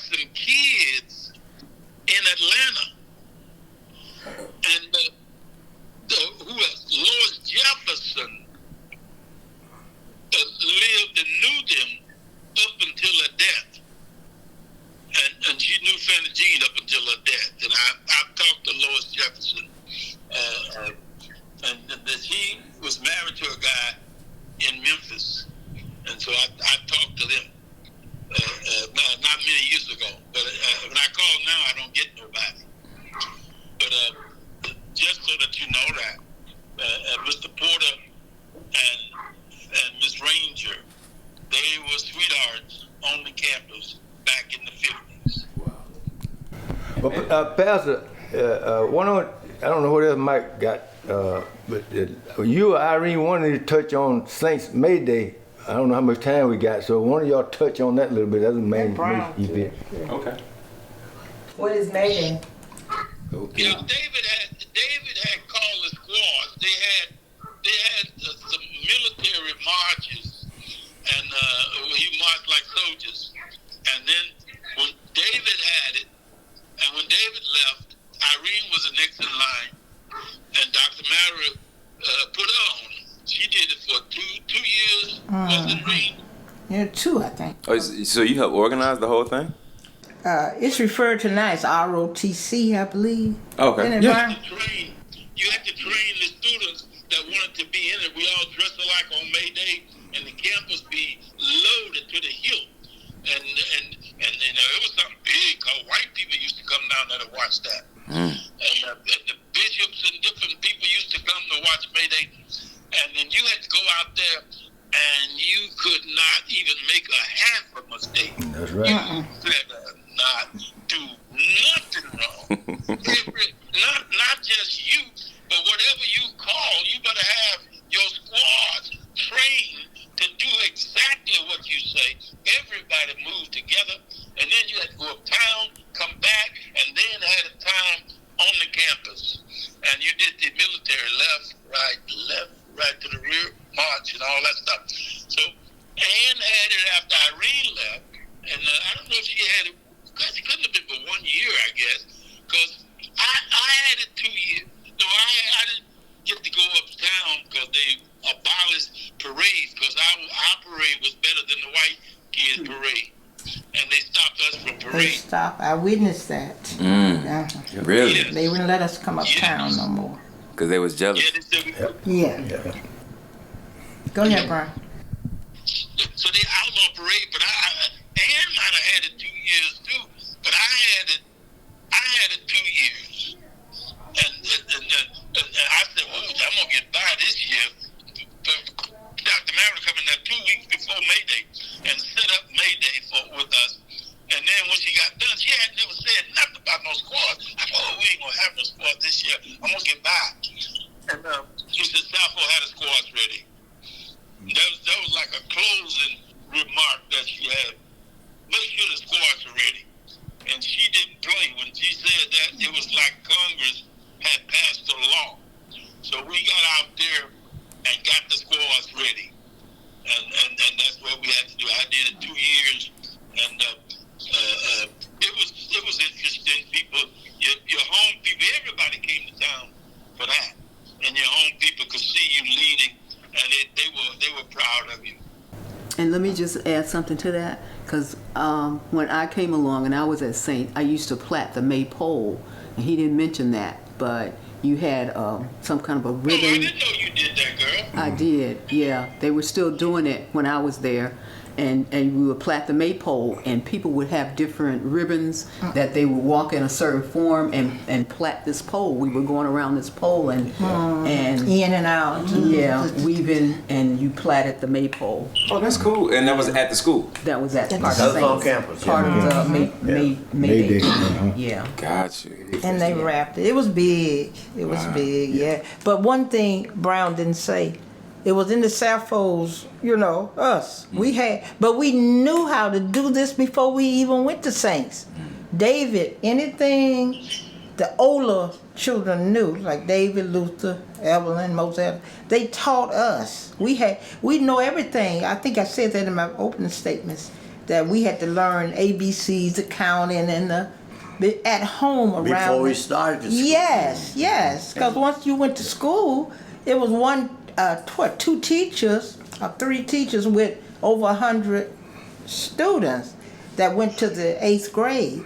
Jefferson, and that he was married to a guy in Memphis, and so I talked to them not many years ago. But when I call now, I don't get nobody. But just so that you know that, Mr. Porter and Miss Ranger, they were sweethearts on the campus back in the 50s. Well, Pastor, I don't know what else Mike got, but you or Irene wanted to touch on Saints May Day. I don't know how much time we got, so one of y'all touch on that a little bit. That's the main event. Okay. What is May Day? Okay. Yeah, David had called the squads. They had some military marches, and he marched like soldiers. And then when David had it, and when David left, Irene was the next in line, and Dr. Mara put her on. She did it for two years. Was it Irene? Yeah, 2, I think. Oh, so you helped organize the whole thing? It's referred to now as ROTC, I believe. Okay. Isn't it, Yeah. Brian? You had to train the students that wanted to be in it. We all dressed alike on May Day, and the campus be loaded to the hilt. And it was something big, because white people used to come down there to watch that. And the bishops and different people used to come to watch May Day. And then you had to go out there, and you could not even make a half a mistake. That's right. You could not do nothing wrong. Not just you, but whatever you call, you better have your squad trained to do exactly what you say. Everybody moved together, and then you had to go uptown, come back, and then had a time on the campus. And you did the military left, right to the rear, march, and all that stuff. So Ann had it after Irene left, and I don't know if she had it, because it couldn't have been for 1 year, I guess, because I had it 2 years. So I didn't get to go uptown because they abolished parades, because our parade was better than the white kids' parade. And they stopped us from They parade. stopped. I witnessed that. Really? Yes. They wouldn't let us come uptown no more. Because they was jealous. Yeah, they said we could. Yeah. Go ahead, Brian. So they outlaw parade, but Ann might have had it 2 years too, but I had it 2 years, and I said, well, I'm gonna get by this year. Dr. Mara coming there 2 weeks before May Day and set up May Day with us, and then when she got done, she had never said nothing about no squads. I said, oh, we ain't gonna have no squads this year. I'm gonna get by. And she said, Saffold had the squads ready. That was like a closing remark that she had. Make sure the squads are ready. And she didn't play. When she said that, it was like Congress had passed a law. So we got out there and got the squads ready. And that's what we had to do. I did it 2 years. And it was interesting. People, your home people, everybody came to town for that. And your home people could see you leading, and they were proud of you. And let me just add something to that, because when I came along and I was at Saint, I used to plait the maypole, and he didn't mention that, but you had some kind of a ribbon. Oh, I didn't know you did that, girl. I did, yeah. They were still doing it when I was there. And we would plait the maypole, and people would have different ribbons that they would walk in a certain form and plait this pole. We were going around this pole and In and out. yeah, weaving, and you plaited the maypole. Oh, that's cool. And that was at the school. That was at That's Saints. on campus, yeah. Part of the May May Day. Day. Yeah. Got you. And they wrapped it. It was big. It was big, yeah. But one thing Brown didn't say, it was in the Saffolds, us. But we knew how to do this before we even went to Saints. David, anything the older children knew, like David, Luther, Evelyn, Moselle, they taught us. We know everything. I think I said that in my opening statements, that we had to learn ABCs, the counting, and at home around. Before we started the school. Yes. Because once you went to school, it was two teachers or three teachers with over 100 students that went to the 8th grade.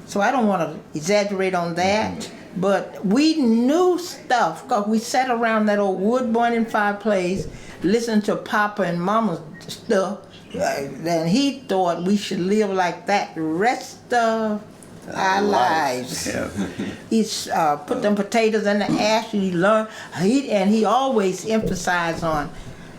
So I don't want to exaggerate on that, But we knew stuff because we sat around that old wood burning fireplace, listening to Papa and Mama's stuff. And he thought we should live like that the rest of our lives. Yeah. He put them potatoes in the ash, and he learned. He always emphasized on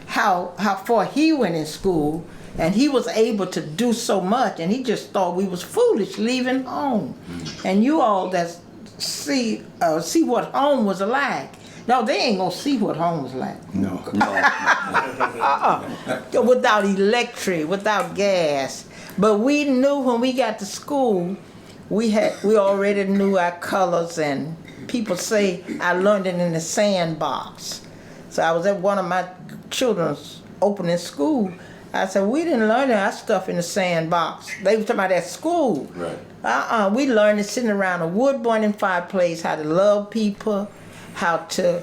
how far he went in school, and he was able to do so much. And he just thought we was foolish leaving home. And you all that see what home was like. No, they ain't gonna see what home was like. No. Without electric, without gas. But we knew when we got to school, we already knew our colors, and people say I learned it in the sandbox. So I was at one of my children's opening school. I said, we didn't learn our stuff in the sandbox. They were talking about at school. Right. We learned it sitting around a wood burning fireplace, how to love people, how to,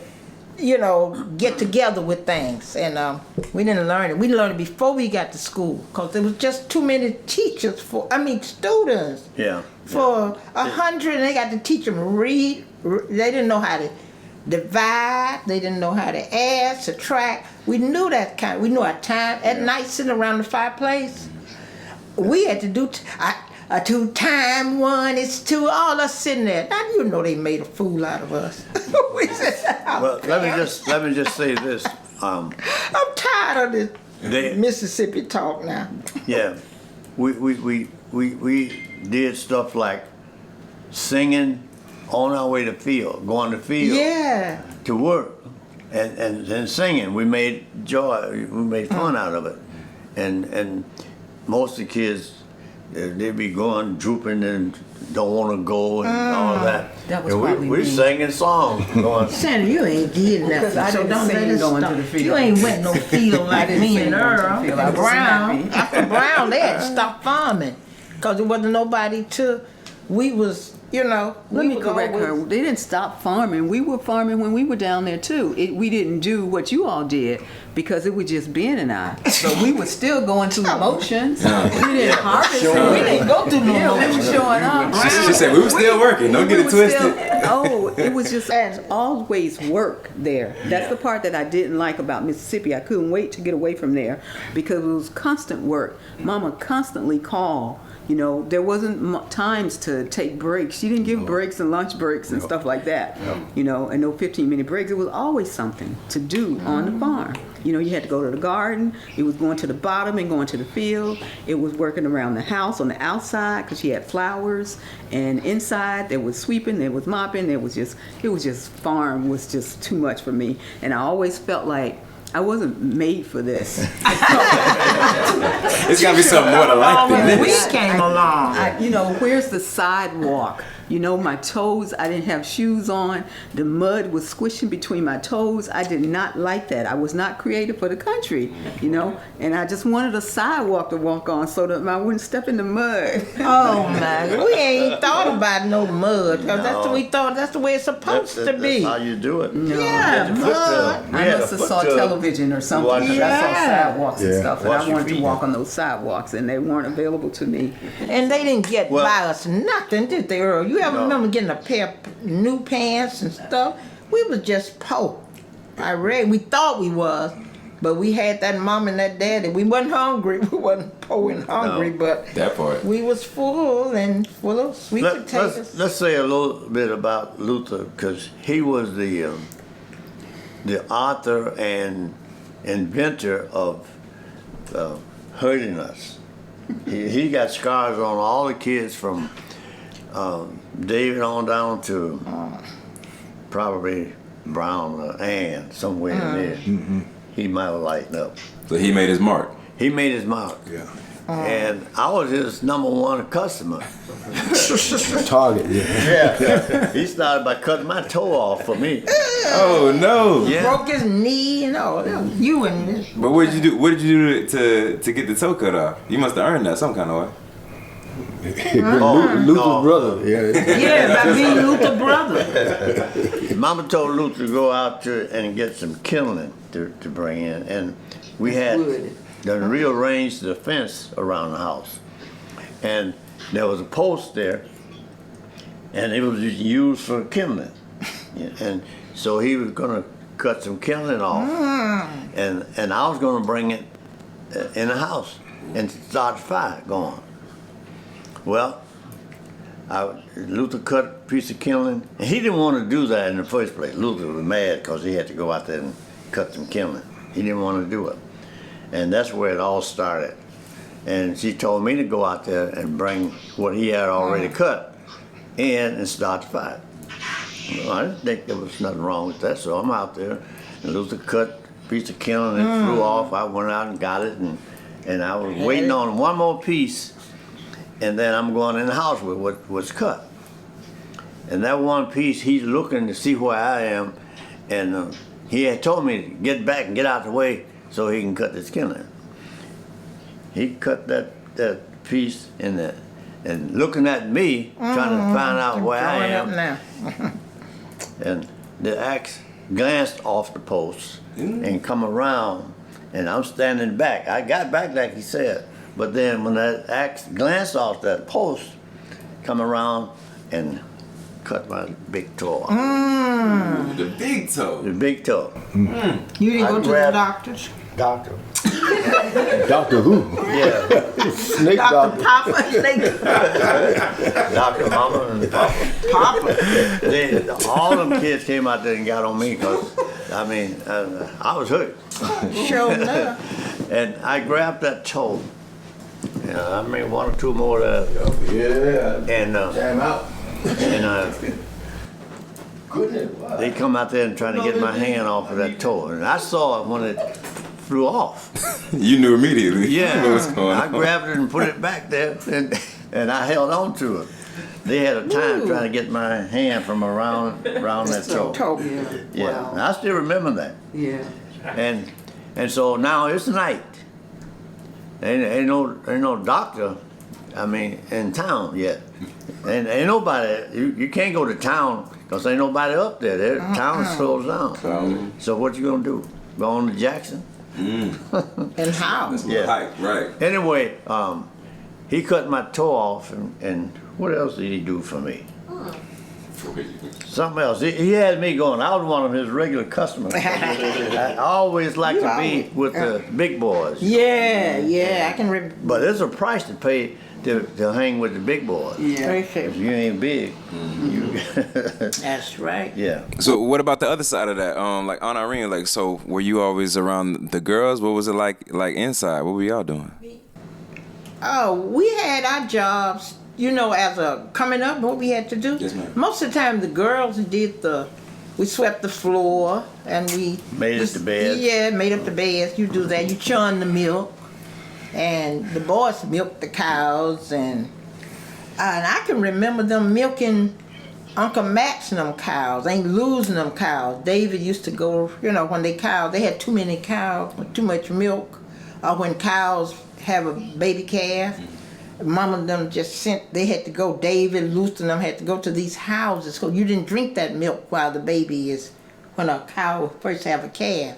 get together with things. And we didn't learn it. We learned it before we got to school, because there was just too many teachers students. Yeah. For 100, and they got to teach them read. They didn't know how to divide. They didn't know how to add, subtract. We knew that kind. We knew our time at night sitting around the fireplace. We had to do 2 times 1 is 2. All us sitting there. Now they made a fool out of us. We said, Well, let me just say this. I'm tired of this Mississippi talk now. Yeah, we did stuff like singing on our way to field, going to field. Yeah. To work, and singing. We made fun out of it, and most of the kids, they'd be going drooping and don't want to go and all that. That was and probably we me. singing songs. Going, Sandra, you ain't did nothing. Because I so didn't don't see let you us going stop. to the field. You ain't went no field like didn't me see and you going to the Earl. field. I And wasn't Brown. happy. After Brown, they had to stop farming because there wasn't nobody to. We was, Let me correct her. They didn't stop farming. We were farming when we were down there too. We didn't do what you all did because it was just Ben and I. But we were still going through the motions. We didn't harvest. We didn't go through no We were motions. showing up. She said we were still working. Don't get it twisted. It was just always work there. That's the part that I didn't like about Mississippi. I couldn't wait to get away from there because it was constant work. Mama constantly called. There wasn't times to take breaks. She didn't give breaks and lunch breaks and stuff like that. And no 15-minute breaks. It was always something to do on the farm. You had to go to the garden. It was going to the bottom and going to the field. It was working around the house on the outside because she had flowers. And inside there was sweeping, there was mopping. It was just farm was just too much for me. And I always felt like I wasn't made for this. It's got to be something more to life than When this. we came along. Where's the sidewalk? My toes, I didn't have shoes on. The mud was squishing between my toes. I did not like that. I was not created for the country, and I just wanted a sidewalk to walk on so that I wouldn't step in the mud. Oh my! We ain't thought about no mud because that's what we thought. That's the way it's supposed to be. That's how you do it. No. Yeah, mud. I must have saw television or something. Watch I your saw feet. sidewalks and stuff, and Watch I your wanted to feet. walk on those sidewalks, and they weren't available to me. And they didn't get Well- by us nothing, did they, Earl? You ever remember getting a pair of new pants and stuff? We was just poor. We thought we was, but we had that mom and that daddy. We wasn't hungry. We wasn't poor and hungry, but That part. we was full and full of sweet potatoes. Let's say a little bit about Luther because he was the author and inventor of hurting us. He got scars on all the kids from David on down to probably Brown or Ann, somewhere in there. He might have lightened up. So he made his mark. He made his mark. Yeah. And I was his #1 customer. Target, yeah. Yeah. He started by cutting my toe off for me. Oh no. Yeah. Broke his knee and all. You and this. But what did you do? What did you do to get the toe cut off? You must have earned that some kind of way. Luther's no. brother, yeah. Yeah, by being Luther brother. Mama told Luther to go out and get some kindling to bring in. And we had rearranged the fence around the house. And there was a post there. and it was used for kindling. And so he was going to cut some kindling off, and I was going to bring it in the house and start the fire going. Well, Luther cut a piece of kindling, and he didn't want to do that in the first place. Luther was mad because he had to go out there and cut some kindling. He didn't want to do it. And that's where it all started. And she told me to go out there and bring what he had already cut in and start the fire. Well, I didn't think there was nothing wrong with that, so I'm out there, and Luther cut a piece of kindling and flew off. I went out and got it, and I was waiting on one more piece, and then I'm going in the house with what was cut. And that one piece, he's looking to see where I am, and he had told me to get back and get out the way so he can cut this kindling. He cut that piece and looking at me, trying to find out where I am. And the axe glanced off the post and come around, and I'm standing back. I got back like he said, but then when that axe glanced off that post, come around and cut my big toe off. The big toe. The big toe. You didn't go to the doctors? Doctor. Doctor who? Yeah. Snake Dr. doctor. Papa, Snake Dr. Mama and Papa. Papa. All them kids came out there and got on me because, I mean, I was hurt. Sure enough. And I grabbed that toe. I mean, one or two more there. Yeah. And Time out. Goodness. Wow. they come out there and try to get my hand off of that toe. And I saw it when it flew off. You knew immediately. Yeah, what was going I on. grabbed it and put it back there, and I held on to it. They had a time trying to get my hand from around that toe. Yeah, Wow. and I still remember that. Yeah. And so now it's night. Ain't no doctor, I mean, in town yet. And ain't nobody. You can't go to town because ain't nobody up there. The town is closed down. So what you gonna do? Go on to Jackson? And how? That's a Yeah. little hike, right? Anyway, he cut my toe off, and what else did he do for me? Something else. He had me going. I was one of his regular customers. I always like to be with the big boys. Yeah, I can remember. But there's a price to pay to hang with the big boys. Yeah. If you ain't big, you That's right. yeah. So what about the other side of that? Like Aunt Irene, like, so were you always around the girls? What was it like inside? What were y'all doing? Oh, we had our jobs, you know, as a coming up, what we had to do. Yes, ma'am. Most of the time the girls did we swept the floor and we Made up the beds. Yeah, made up the beds. You do that. You churn the milk, and the boys milked the cows, and I can remember them milking Uncle Max and them cows. Ain't losing them cows. David used to go, you know, when they had too many cows, too much milk, or when cows have a baby calf. Mama and them they had to go, David, Lucy and them had to go to these houses. So you didn't drink that milk while the baby when a cow first have a calf.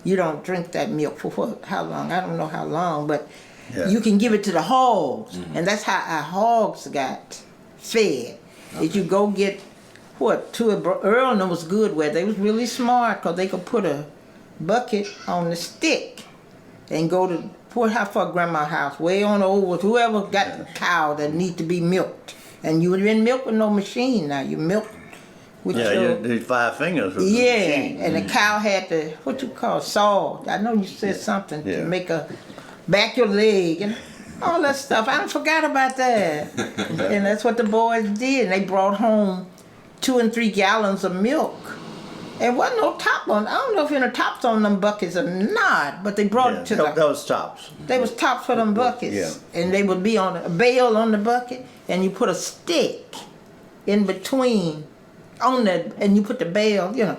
You don't drink that milk for how long? I don't know how long, but you can give it to the hogs. And that's how our hogs got fed. Okay. If you go get, Earl and them was good where they was really smart because they could put a bucket on the stick and go to how far grandma's house, way on over, whoever got the cow that need to be milked. And you didn't milk with no machine now, you milk with your... these 5 fingers. And the cow had to, saw. I know you said something to make back your leg and all that stuff. I forgot about that. And that's what the boys did. And they brought home 2 and 3 gallons of milk. And wasn't no top on. I don't know if any tops on them buckets or not, but they brought it to that was tops. They was tops for them buckets, and they would be on a bale on the bucket, and you put a stick in between and you put the bale. You know,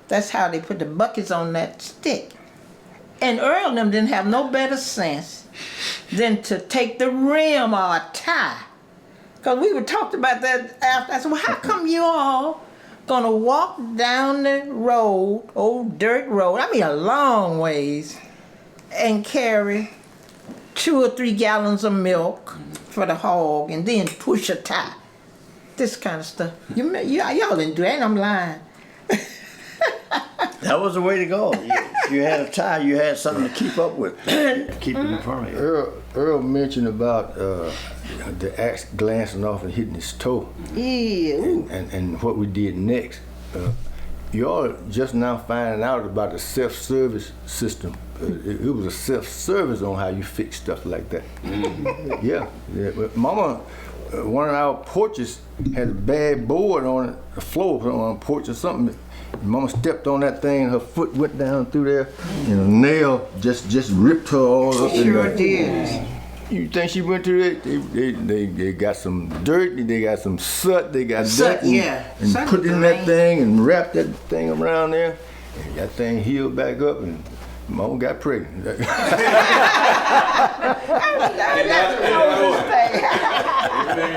that's how they put the buckets on that stick. And Earl and them didn't have no better sense than to take the rim or a tie, because we were talked about that after. I said, well, how come you all gonna walk down the road, old dirt road, I mean a long ways, and carry 2 or 3 gallons of milk for the hog and then push a tie? this kind of stuff. Y'all didn't do that, and I'm lying. That was the way to go. If you had a tie, you had something to keep up with. Keep it in front of you. Earl mentioned about the axe glancing off and hitting his toe. Yeah. And what we did next. Y'all just now finding out about the self-service system. It was a self-service on how you fix stuff like that. Yeah. But Mama, one of our porches had a bad board on it, a floor on a porch or something. Mama stepped on that thing, her foot went down through there, and a nail just ripped her all up in there. Sure did. You think she went through it? They got some dirt, they got some soot, they got Soot, dirt, and, yeah. and Soot put is in the that main. thing and wrapped that thing around there, and that thing healed back up, and Mama got pregnant.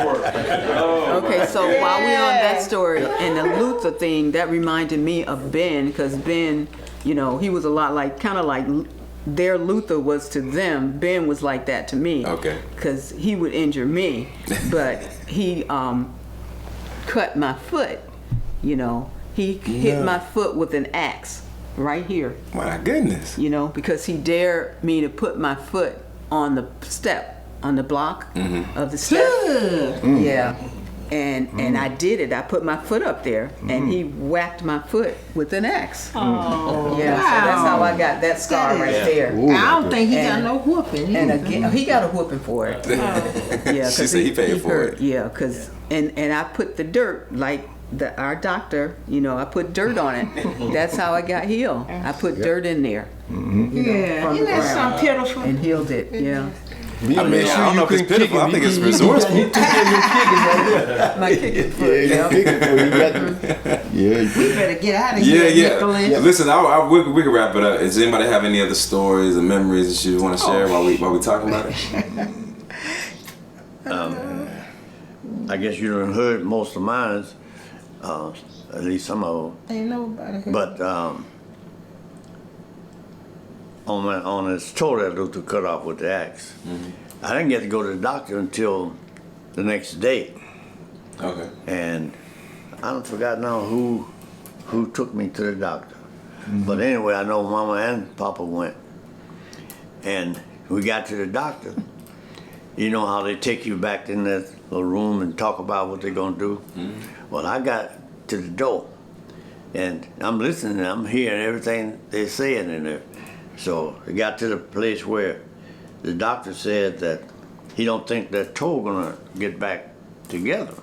Okay, so while we're on that story and the Luther thing, that reminded me of Ben, because Ben, you know, he was a lot like, kind of like their Luther was to them. Ben was like that to me. Okay. Because he would injure me, but he cut my foot, you know. He hit my foot with an axe right here, My goodness. you know, because he dared me to put my foot on the step, on the block of the step. Yeah. And I did it. I put my foot up there, and he whacked my foot with an axe. Oh, Yeah, so that's how I got that scar right there. I don't think he got And- no whooping. And again, he got a whooping for it. Yeah, She said he paid for hurt. it. Yeah, cause and I put the dirt like our doctor. You know, I put dirt on it. That's how I got healed. I put dirt in there. Yeah, isn't that something pitiful? And healed it. Yeah. I mean, I don't know if it's pitiful. I think it's resourceful. My kicking foot. Yeah, We better get out of Yeah, here, Nicholas. yeah. Listen, we can wrap it up. Does anybody have any other stories or memories that you want to share while we talking about it? I guess you done heard most of mine, at least some of them. Ain't nobody here. But on his toe that Luther cut off with the axe, I didn't get to go to the doctor until the next day. Okay. And I don't forgot now who took me to the doctor. But anyway, I know Mama and Papa went. And we got to the doctor. You know how they take you back in that little room and talk about what they're gonna do? Well, I got to the door and I'm listening, I'm hearing everything they're saying in there. So it got to the place where the doctor said that he don't think that toe gonna get back together.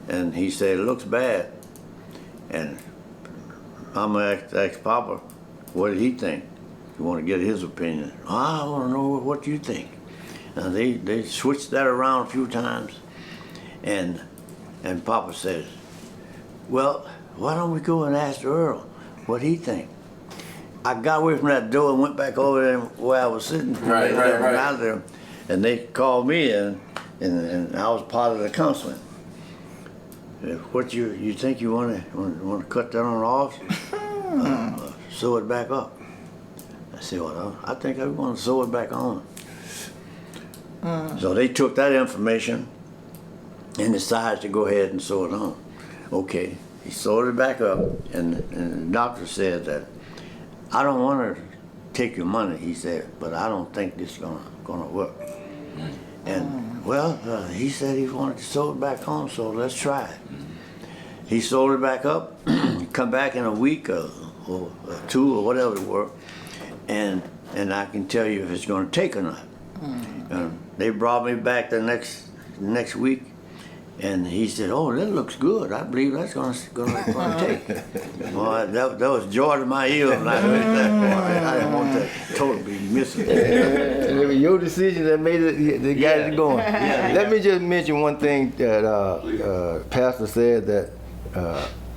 And he said, it looks bad. And I'm gonna ask Papa, what did he think? You want to get his opinion. I want to know what you think. And they switched that around a few times. And Papa says, well, why don't we go and ask Earl what he think? I got away from that door and went back over there where I was sitting. Right. Out there, and they called me in, and I was part of the counseling. What you think you want to cut that on off? Sew it back up. I said, well, I think I want to sew it back on. So they took that information and decided to go ahead and sew it on. Okay, he sewed it back up, and the doctor said that, I don't want to take your money, he said, but I don't think this is gonna work. And well, he said he wanted to sew it back on, so let's try it. He sewed it back up, come back in a week or two or whatever it were, and I can tell you if it's going to take or not. They brought me back the next week, and he said, "Oh, that looks good. I believe that's going to take." Well, that was joy to my ear when I heard that. I didn't want that toe to be missing. It was your decision that made it. They got it going. Let me just mention one thing that Pastor said that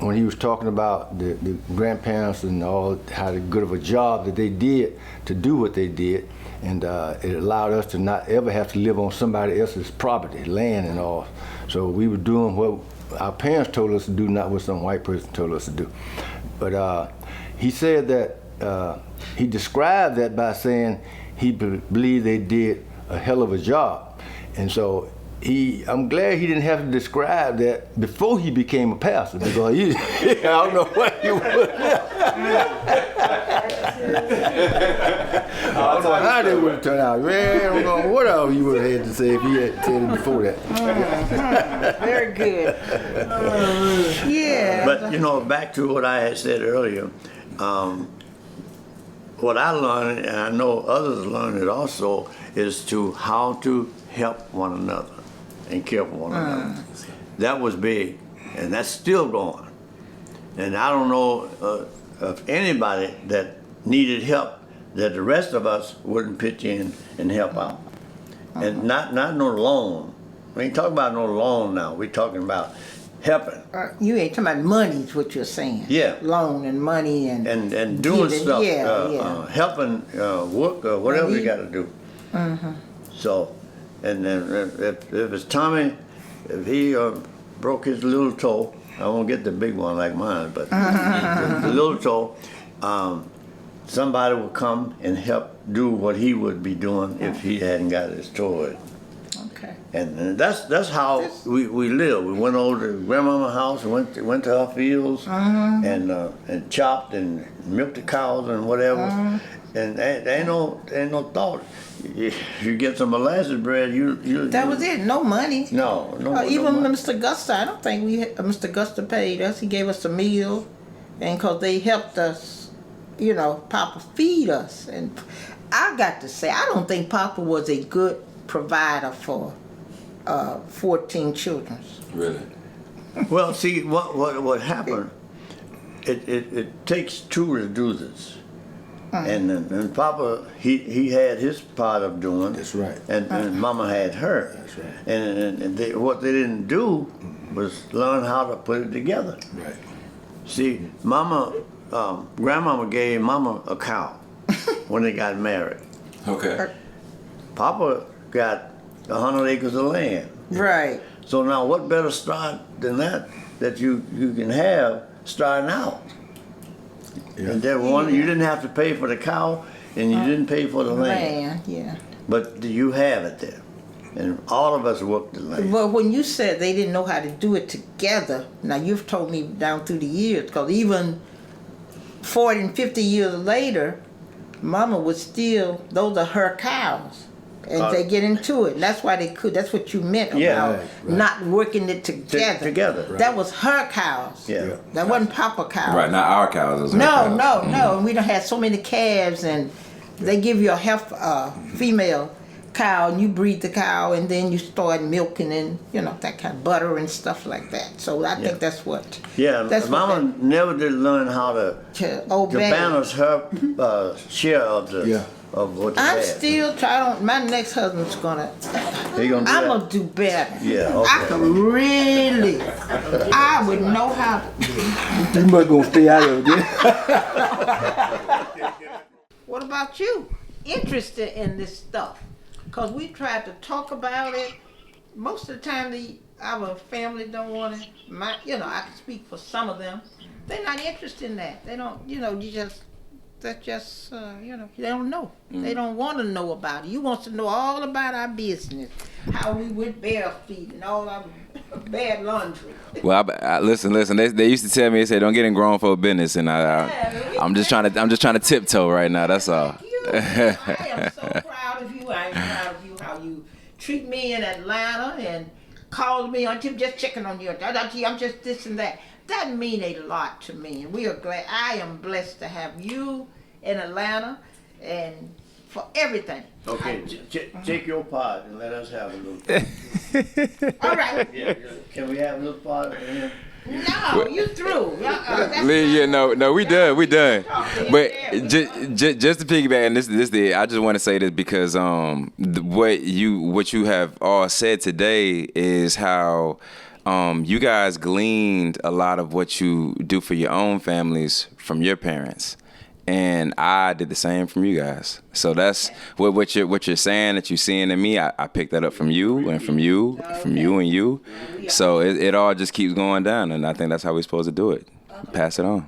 when he was talking about the grandparents and all how good of a job that they did to do what they did, and it allowed us to not ever have to live on somebody else's property, land and all. So we were doing what our parents told us to do, not what some white person told us to do. But he said that he described that by saying he believed they did a hell of a job. And so I'm glad he didn't have to describe that before he became a pastor, because I don't know what he would. I don't know how they would have turned out. Man, I don't know what else he would have had to say if he had said it before that. Very good. Yeah. But back to what I had said earlier, what I learned, and I know others learned it also, is how to help one another and care for one another. That was big, and that's still going. And I don't know of anybody that needed help that the rest of us wouldn't pitch in and help out. And not no loan. We ain't talking about no loan now. We're talking about helping. You ain't talking about money is what you're saying. Yeah. Loan and money and doing giving. stuff, Yeah. helping work or whatever you got to do. So, and then if it's Tommy, if he broke his little toe, I won't get the big one like mine, but the little toe, somebody would come and help do what he would be doing if he hadn't got his toe. Okay. And that's how we live. We went over to grandmama's house, went to her fields, and chopped and milked the cows and whatever. And there ain't no thought. You get some molasses bread, That was it. No money. No. Even money. Mr. Gusta, I don't think Mr. Gusta paid us. He gave us a meal, and because they helped us, Papa feed us. And I got to say, I don't think Papa was a good provider for 14 children. Really? Well, see what happened. It takes two to do this. And Papa, he had his part of doing. That's right. And Mama had her. That's right. And what they didn't do was learn how to put it together. Right. See, Grandmama gave Mama a cow when they got married. Okay. Papa got 100 acres of land. Right. So now, what better start than that you can have starting out? Yeah. And then you didn't have to pay for the cow, and you didn't pay for the land. Yeah. But you have it there, and all of us worked the land. Well, when you said they didn't know how to do it together, now you've told me down through the years, because even 40 and 50 years later, Mama was still, those are her cows. And they get into it. And that's why they could. That's what you meant about not working it together. Together. Right. That was her cows. Yeah. That wasn't Papa cows. Right, not our cows. Those are No, her cows. no. And we done had so many calves, and they give you a female cow, and you breed the cow, and then you start milking and that kind of butter and stuff like that. So I think that's what. Yeah, that's Mama what never did learn how to obey. balance her share of the. Yeah. Of what I'm had. still trying. My next husband's gonna. He gonna do I'm that? gonna do better. Yeah, okay. I could really. I would know how. You must gonna stay out of it. What about you? Interested in this stuff? Cause we tried to talk about it. Most of the time, our family don't want it. I can speak for some of them. They're not interested in that. They don't. They don't know. They don't want to know about it. You want to know all about our business, how we went bare feet and all our bad laundry. Well, I listen. They used to tell me, they say, "Don't get in grown folk business," and I'm just trying to tiptoe right now. That's all. I am so proud of you. I am proud of you how you treat me in Atlanta and called me on tip, just checking on you. I'm just this and that. That mean a lot to me, and we are glad. I am blessed to have you in Atlanta, and for everything. Okay, take your part and let us have a little. All right. Yeah. Can we have a little part? No, you through. No, we done. But just to piggyback, and this I just want to say this because what you have all said today is how you guys gleaned a lot of what you do for your own families from your parents. And I did the same from you guys. So that's what you're saying that you're seeing in me. I picked that up from you and from you, from you and you. So it all just keeps going down, and I think that's how we're supposed to do it. Pass it on.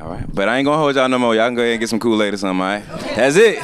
All right. But I ain't gonna hold y'all no more. Y'all can go ahead and get some Kool-Aid or something, all right? That's it.